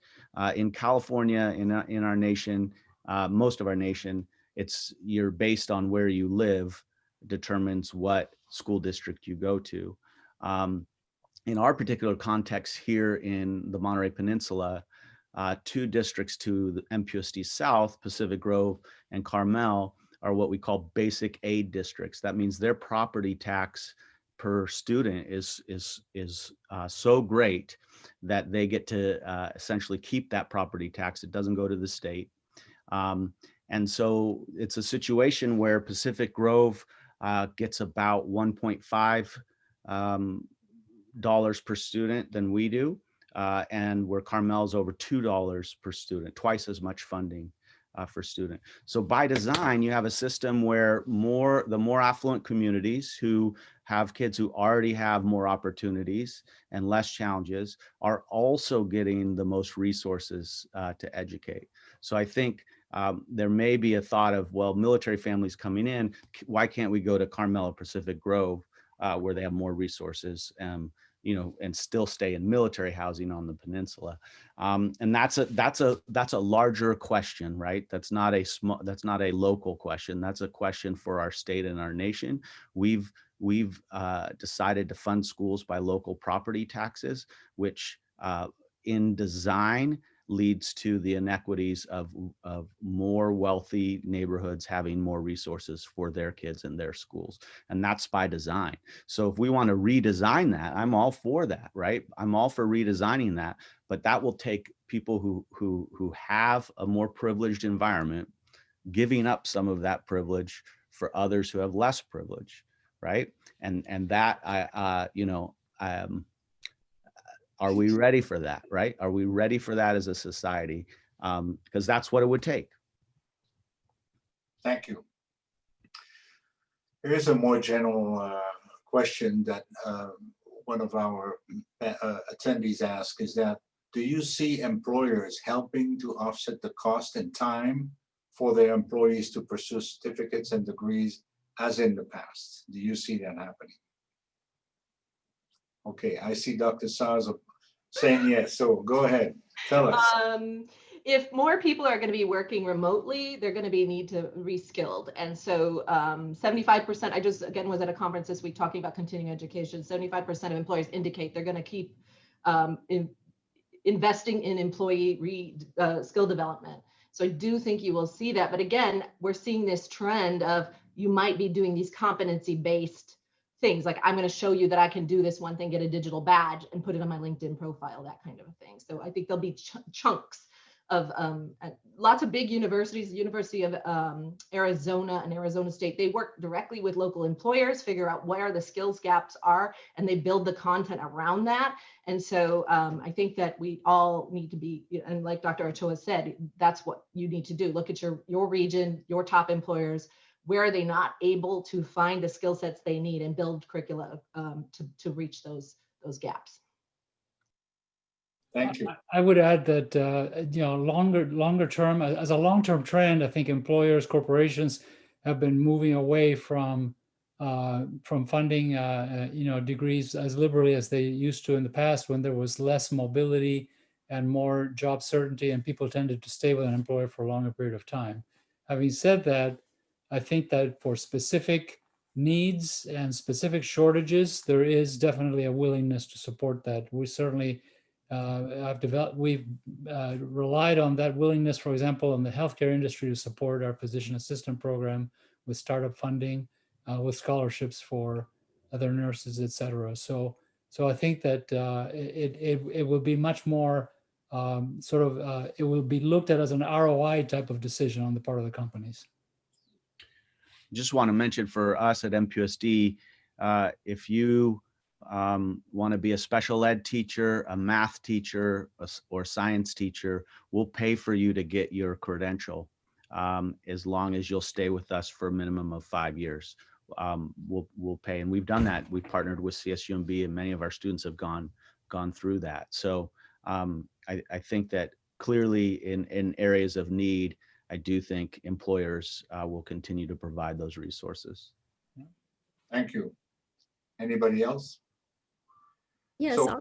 in California, in our nation, most of our nation, you're based on where you live determines what school district you go to. In our particular context here in the Monterey Peninsula, 2 districts to the MPUSD South, Pacific Grove and Carmel, are what we call basic aid districts. That means their property tax per student is so great that they get to essentially keep that property tax. It doesn't go to the state. And so it's a situation where Pacific Grove gets about $1.5 dollars per student than we do. And where Carmel's over $2 per student, twice as much funding for student. So by design, you have a system where the more affluent communities who have kids who already have more opportunities and less challenges are also getting the most resources to educate. So I think there may be a thought of, well, military families coming in, why can't we go to Carmel or Pacific Grove where they have more resources? And still stay in military housing on the peninsula, and that's a larger question, right? That's not a local question. That's a question for our state and our nation. We've decided to fund schools by local property taxes, which in design leads to the inequities of more wealthy neighborhoods having more resources for their kids and their schools. And that's by design. So if we want to redesign that, I'm all for that, right? I'm all for redesigning that, but that will take people who have a more privileged environment, giving up some of that privilege for others who have less privilege, right? And that are we ready for that, right? Are we ready for that as a society? Because that's what it would take. Thank you. Here's a more general question that one of our attendees asked, is that, do you see employers helping to offset the cost and time for their employees to pursue certificates and degrees as in the past? Do you see that happening? Okay, I see Dr. Saz saying yes, so go ahead, tell us. If more people are going to be working remotely, they're going to need to reskilled. And so 75%, I just, again, was at a conference this week talking about continuing education. 75% of employers indicate they're going to keep investing in employee skill development. So I do think you will see that. But again, we're seeing this trend of you might be doing these competency-based things, like I'm going to show you that I can do this one thing, get a digital badge and put it on my LinkedIn profile, that kind of a thing. So I think there'll be chunks of lots of big universities, the University of Arizona and Arizona State, they work directly with local employers, figure out where the skills gaps are, and they build the content around that. And so I think that we all need to be, and like Dr. Ochoa said, that's what you need to do. Look at your region, your top employers. Where are they not able to find the skill sets they need and build curricula to reach those gaps? Thank you. I would add that longer term, as a long-term trend, I think employers, corporations have been moving away from funding degrees as liberally as they used to in the past, when there was less mobility and more job certainty, and people tended to stay with an employer for a longer period of time. Having said that, I think that for specific needs and specific shortages, there is definitely a willingness to support that. We certainly we've relied on that willingness, for example, in the healthcare industry, to support our physician assistant program with startup funding, with scholarships for other nurses, et cetera. So I think that it will be much more it will be looked at as an ROI type of decision on the part of the companies. Just want to mention for us at MPUSD, if you want to be a special ed teacher, a math teacher, or science teacher, we'll pay for you to get your credential as long as you'll stay with us for a minimum of 5 years. We'll pay, and we've done that. We've partnered with CSUMB, and many of our students have gone through that. So I think that clearly in areas of need, I do think employers will continue to provide those resources. Thank you. Anybody else? Yes, So,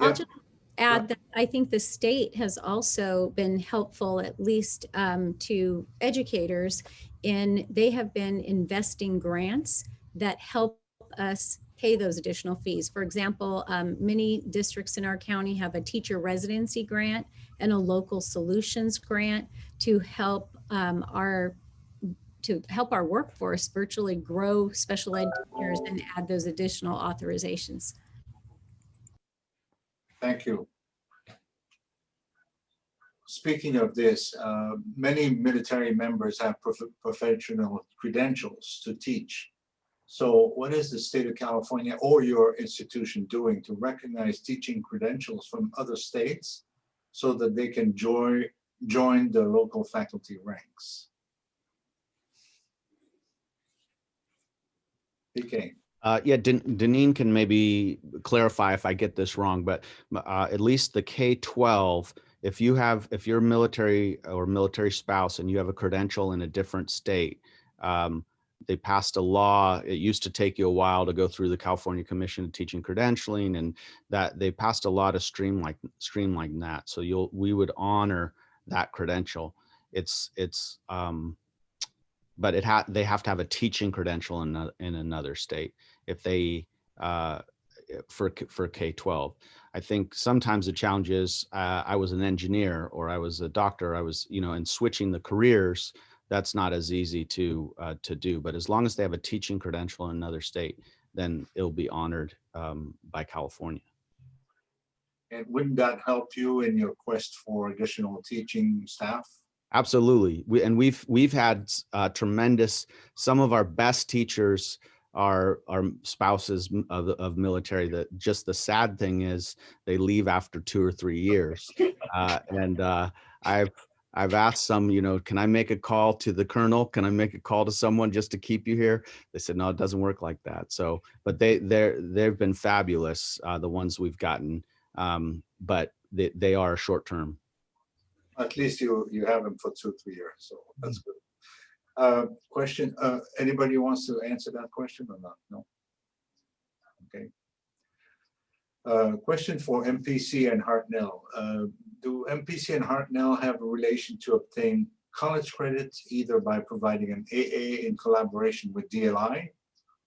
I'll just add that I think the state has also been helpful, at least to educators, in they have been investing grants that help us pay those additional fees. For example, many districts in our county have a teacher residency grant and a local solutions grant to help our workforce virtually grow special ed teachers and add those additional authorizations. Thank you. speaking of this, many military members have professional credentials to teach. So what is the state of California or your institution doing to recognize teaching credentials from other states so that they can join the local faculty ranks? PK. Yeah, Deneen can maybe clarify if I get this wrong, but at least the K-12, if you're military or military spouse and you have a credential in a different state, they passed a law. It used to take you a while to go through the California Commission of Teaching Credentialing, and that they passed a law to streamline that. So we would honor that credential. But they have to have a teaching credential in another state if they for K-12. I think sometimes the challenge is I was an engineer or I was a doctor. I was and switching the careers. That's not as easy to do. But as long as they have a teaching credential in another state, then it'll be honored by California. And wouldn't that help you in your quest for additional teaching staff? Absolutely. We've had tremendous, some of our best teachers are spouses of military. That just the sad thing is they leave after 2 or 3 years. I've asked some, can I make a call to the colonel? Can I make a call to someone just to keep you here? They said, no, it doesn't work like that. So, but they've been fabulous, the ones we've gotten, but they are short term. At least you have them for 2 or 3 years, so that's good. Question, anybody wants to answer that question or not? No? Okay. Question for MPC and Hartnell. Do MPC and Hartnell have a relation to obtain college credits either by providing an AA in collaboration with DLI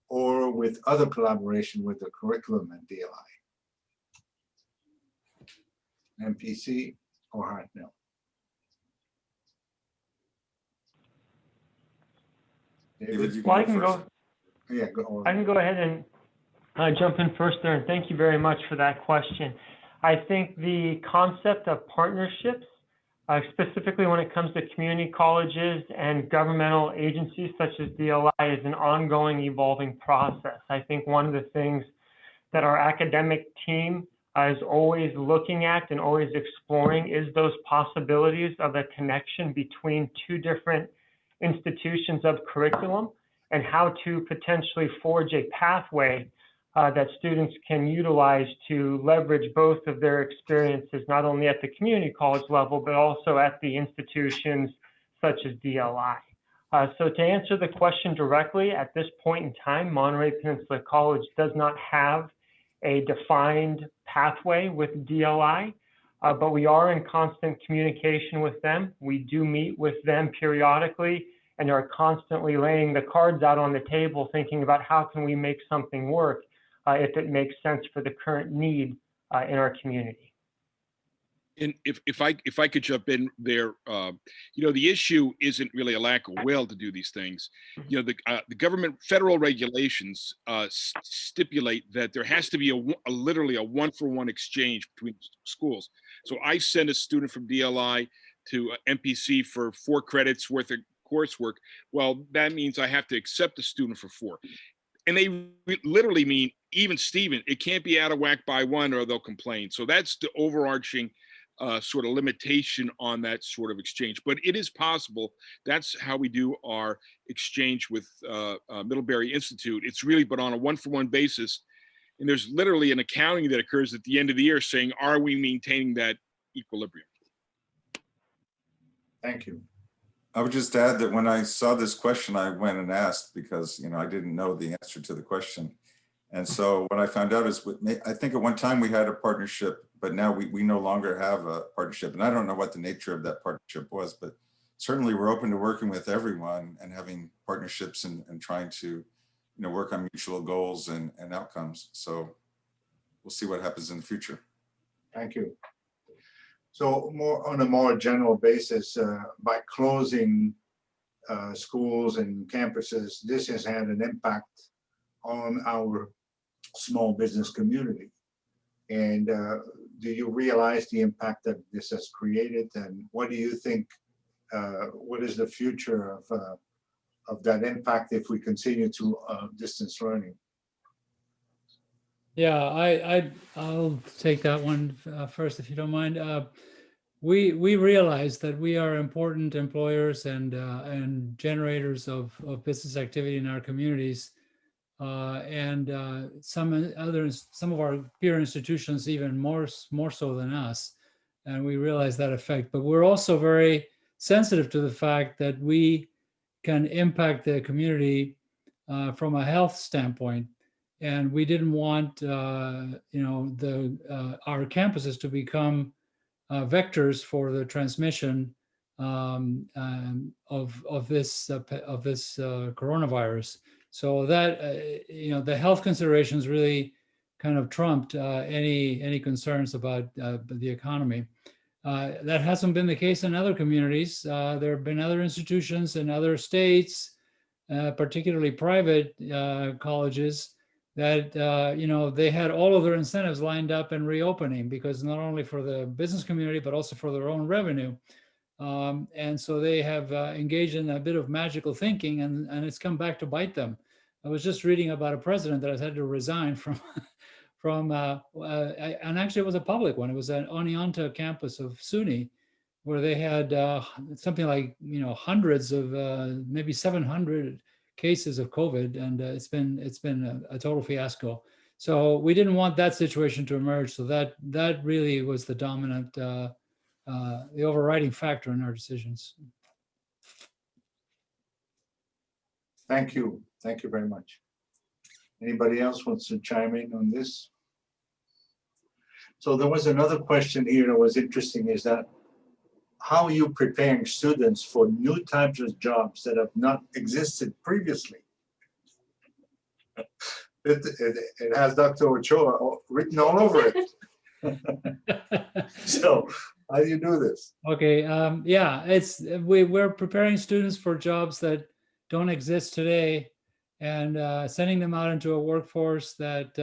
or with other collaboration with the curriculum at DLI? MPC or Hartnell? Well, I can go. Yeah, go on. I can go ahead and jump in first there, and thank you very much for that question. I think the concept of partnerships, specifically when it comes to community colleges and governmental agencies such as DLI, is an ongoing, evolving process. I think one of the things that our academic team is always looking at and always exploring is those possibilities of a connection between two different institutions of curriculum and how to potentially forge a pathway that students can utilize to leverage both of their experiences, not only at the community college level, but also at the institutions such as DLI. So to answer the question directly, at this point in time, Monterey Peninsula College does not have a defined pathway with DLI. But we are in constant communication with them. We do meet with them periodically and are constantly laying the cards out on the table, thinking about how can we make something work if it makes sense for the current need in our community. And if I could jump in there, the issue isn't really a lack of will to do these things. The government federal regulations stipulate that there has to be literally a 1-for-1 exchange between schools. So I send a student from DLI to MPC for 4 credits worth of coursework. Well, that means I have to accept a student for 4. And they literally mean, even Steven, it can't be out of whack by 1 or they'll complain. So that's the overarching sort of limitation on that sort of exchange, but it is possible. That's how we do our exchange with Middlebury Institute. It's really but on a 1-for-1 basis, and there's literally an accounting that occurs at the end of the year saying, are we maintaining that equilibrium? Thank you. I would just add that when I saw this question, I went and asked because I didn't know the answer to the question. And so what I found out is, I think at one time we had a partnership, but now we no longer have a partnership. And I don't know what the nature of that partnership was, but certainly we're open to working with everyone and having partnerships and trying to work on mutual goals and outcomes. So we'll see what happens in the future. Thank you. So on a more general basis, by closing schools and campuses, this has had an impact on our small business community. And do you realize the impact that this has created, and what do you think? What is the future of that impact if we continue to distance learning? Yeah, I'll take that one first, if you don't mind. We realize that we are important employers and generators of business activity in our communities, and some of our peer institutions even more so than us, and we realize that effect. But we're also very sensitive to the fact that we can impact the community from a health standpoint. And we didn't want, our campuses to become vectors for the transmission of this coronavirus. So that the health considerations really kind of trumped any concerns about the economy. That hasn't been the case in other communities. There have been other institutions in other states, particularly private colleges, that they had all of their incentives lined up in reopening, because not only for the business community but also for their own revenue, and so they have engaged in a bit of magical thinking, and it's come back to bite them. I was just reading about a president that has had to resign from and actually it was a public one. It was an Oneonta campus of SUNY, where they had something like hundreds of maybe 700 cases of COVID, and it's been a total fiasco. So we didn't want that situation to emerge. So that really was the dominant, the overriding factor in our decisions. Thank you very much. Anybody else wants to chime in on this? So there was another question here that was interesting, is that how are you preparing students for new types of jobs that have not existed previously? It has Dr. Ochoa written all over it. So how do you do this? Okay, yeah, we're preparing students for jobs that don't exist today, and sending them out into a workforce that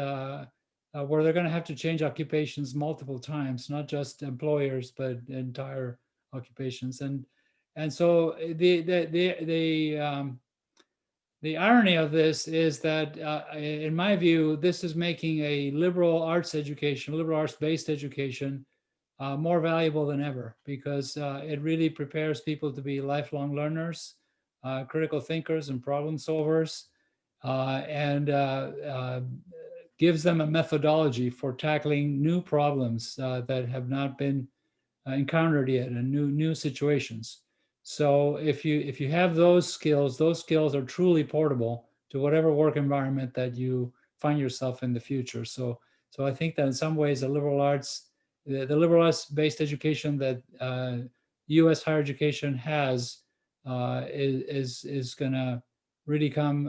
where they're going to have to change occupations multiple times, not just employers but entire occupations. And so the irony of this is that in my view, this is making a liberal arts based education more valuable than ever, because it really prepares people to be lifelong learners, critical thinkers and problem solvers, and gives them a methodology for tackling new problems that have not been encountered yet, and new situations. So if you have those skills are truly portable to whatever work environment that you find yourself in the future. So I think that in some ways the liberal arts based education that U.S. higher education has is going to really come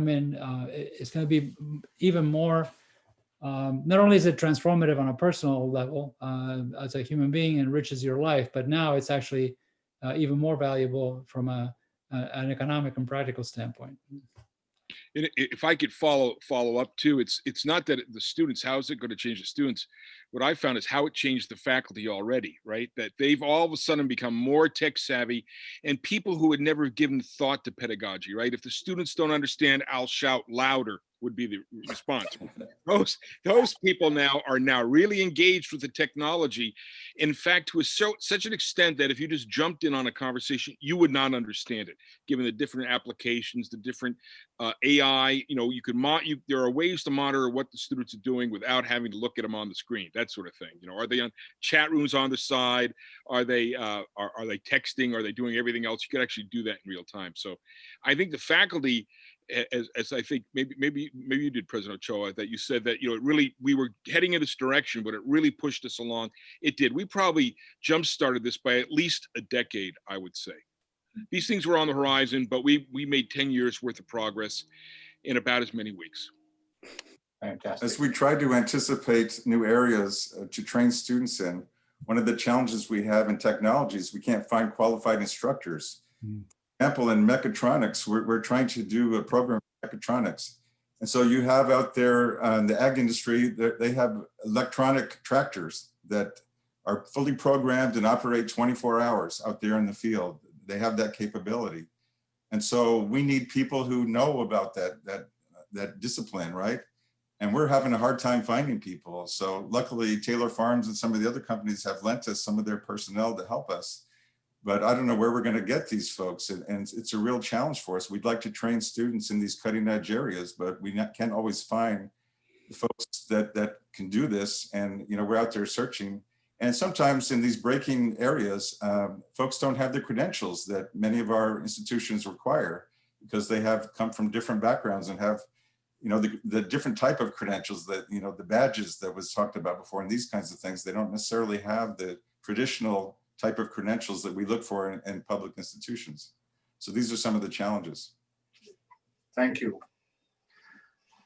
in. It's going to be even more. Not only is it transformative on a personal level as a human being, enriches your life, but now it's actually even more valuable from an economic and practical standpoint. If I could follow up too, it's not that the students, how is it going to change the students? What I found is how it changed the faculty already, right? That they've all of a sudden become more tech savvy, and people who had never given thought to pedagogy, right? If the students don't understand, I'll shout louder would be the response. Those people now are really engaged with the technology. In fact, to such an extent that if you just jumped in on a conversation, you would not understand it, given the different applications, the different AI. There are ways to monitor what the students are doing without having to look at them on the screen, that sort of thing. Are they on chat rooms on the side? Are they texting? Are they doing everything else? You could actually do that in real time. So I think the faculty, as I think maybe you did, President Ochoa, that you said that we were heading in this direction, but it really pushed us along. It did. We probably jump-started this by at least a decade, I would say. These things were on the horizon, but we made 10 years worth of progress in about as many weeks. Fantastic. As we try to anticipate new areas to train students in, one of the challenges we have in technology is we can't find qualified instructors. For example, in mechatronics, we're trying to do a program in mechatronics. And so you have out there in the ag industry, they have electronic tractors that are fully programmed and operate 24 hours out there in the field. They have that capability. And so we need people who know about that discipline, right? And we're having a hard time finding people. So luckily Taylor Farms and some of the other companies have lent us some of their personnel to help us. But I don't know where we're going to get these folks. And it's a real challenge for us. We'd like to train students in these cutting edge areas, but we can't always find the folks that can do this. And, you know, we're out there searching. And sometimes in these breaking areas, folks don't have the credentials that many of our institutions require because they have come from different backgrounds and have, you know, the different type of credentials that, you know, the badges that was talked about before and these kinds of things. They don't necessarily have the traditional type of credentials that we look for in public institutions. So these are some of the challenges. Thank you.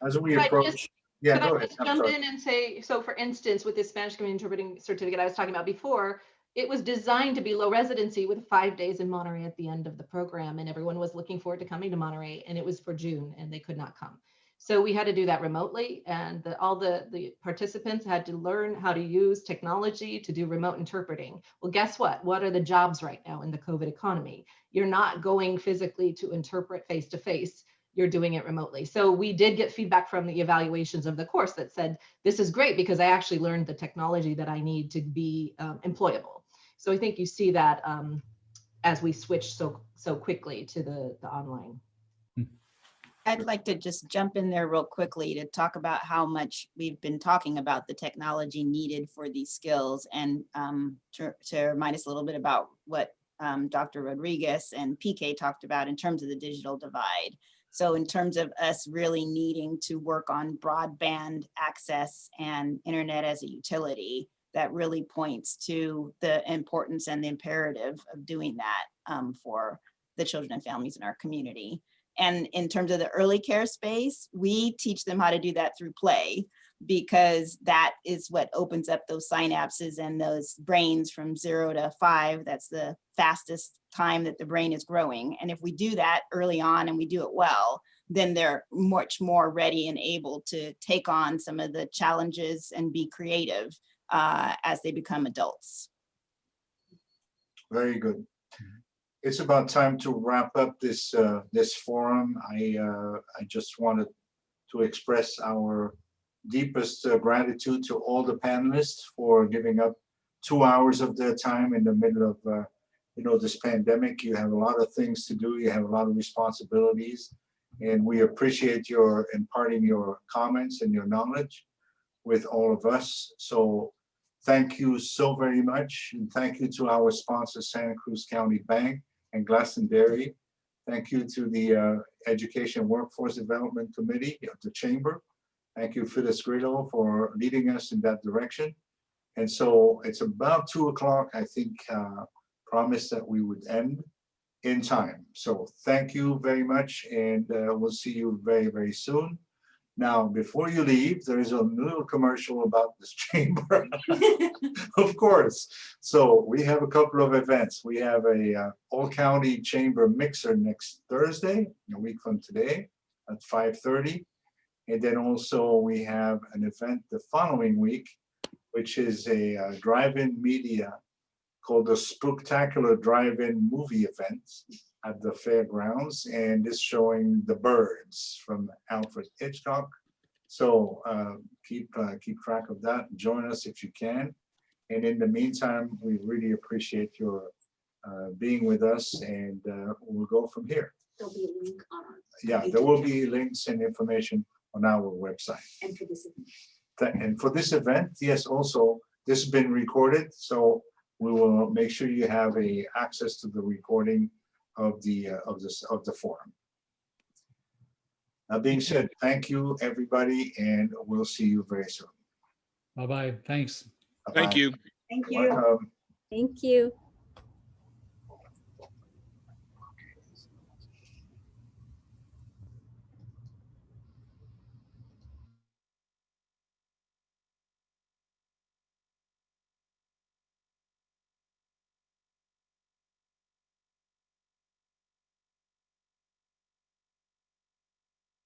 As we Could I approach, just- yeah, Could go I ahead. just I'm jump sorry. in and say, so for instance, with this Spanish community interpreting certificate I was talking about before, it was designed to be low residency with 5 days in Monterey at the end of the program. And everyone was looking forward to coming to Monterey, and it was for June and they could not come. So we had to do that remotely, and all the participants had to learn how to use technology to do remote interpreting. Well, guess what? What are the jobs right now in the COVID economy? You're not going physically to interpret face to face. You're doing it remotely. So we did get feedback from the evaluations of the course that said, this is great because I actually learned the technology that I need to be employable. So I think you see that as we switch so quickly to the online. I'd like to just jump in there real quickly to talk about how much we've been talking about the technology needed for these skills, and to remind us a little bit about what Dr. Rodriguez and PK talked about in terms of the digital divide. So in terms of us really needing to work on broadband access and internet as a utility, that really points to the importance and the imperative of doing that for the children and families in our community. And in terms of the early care space, we teach them how to do that through play, because that is what opens up those synapses and those brains from 0 to 5. That's the fastest time that the brain is growing. And if we do that early on and we do it well, then they're much more ready and able to take on some of the challenges and be creative as they become adults. Very good. It's about time to wrap up this this forum. I just wanted to express our deepest gratitude to all the panelists for giving up 2 hours of their time in the middle of you know, this pandemic. You have a lot of things to do. You have a lot of responsibilities, and we appreciate your imparting your comments and your knowledge with all of us. So thank you so very much, and thank you to our sponsor, Santa Cruz County Bank and Glastonbury. Thank you to the Education Workforce Development Committee of the Chamber. Thank you, Phyllis Grillo, for leading us in that direction. And so it's about 2 o'clock, I think, promised that we would end in time. So thank you very much, and we'll see you very, very soon. Now, before you leave, there is a little commercial about this chamber, of course. So we have a couple of events. We have a all-county chamber mixer next Thursday, a week from today, at 5:30. And then also we have an event the following week, which is a drive-in media called the Spooktacular Drive-In Movie Event at the fairgrounds, and it's showing The Birds from Alfred Hitchcock. So keep track of that. Join us if you can. And in the meantime, we really appreciate your being with us, and we'll go from here. There'll be a link on our. Yeah, there will be links and information on our website. And for this event. And for this event, yes, also this has been recorded, so we will make sure you have access to the recording of the forum. That being said, thank you, everybody, and we'll see you very soon. Bye-bye. Thanks. Thank you. Thank you. Welcome. Thank you.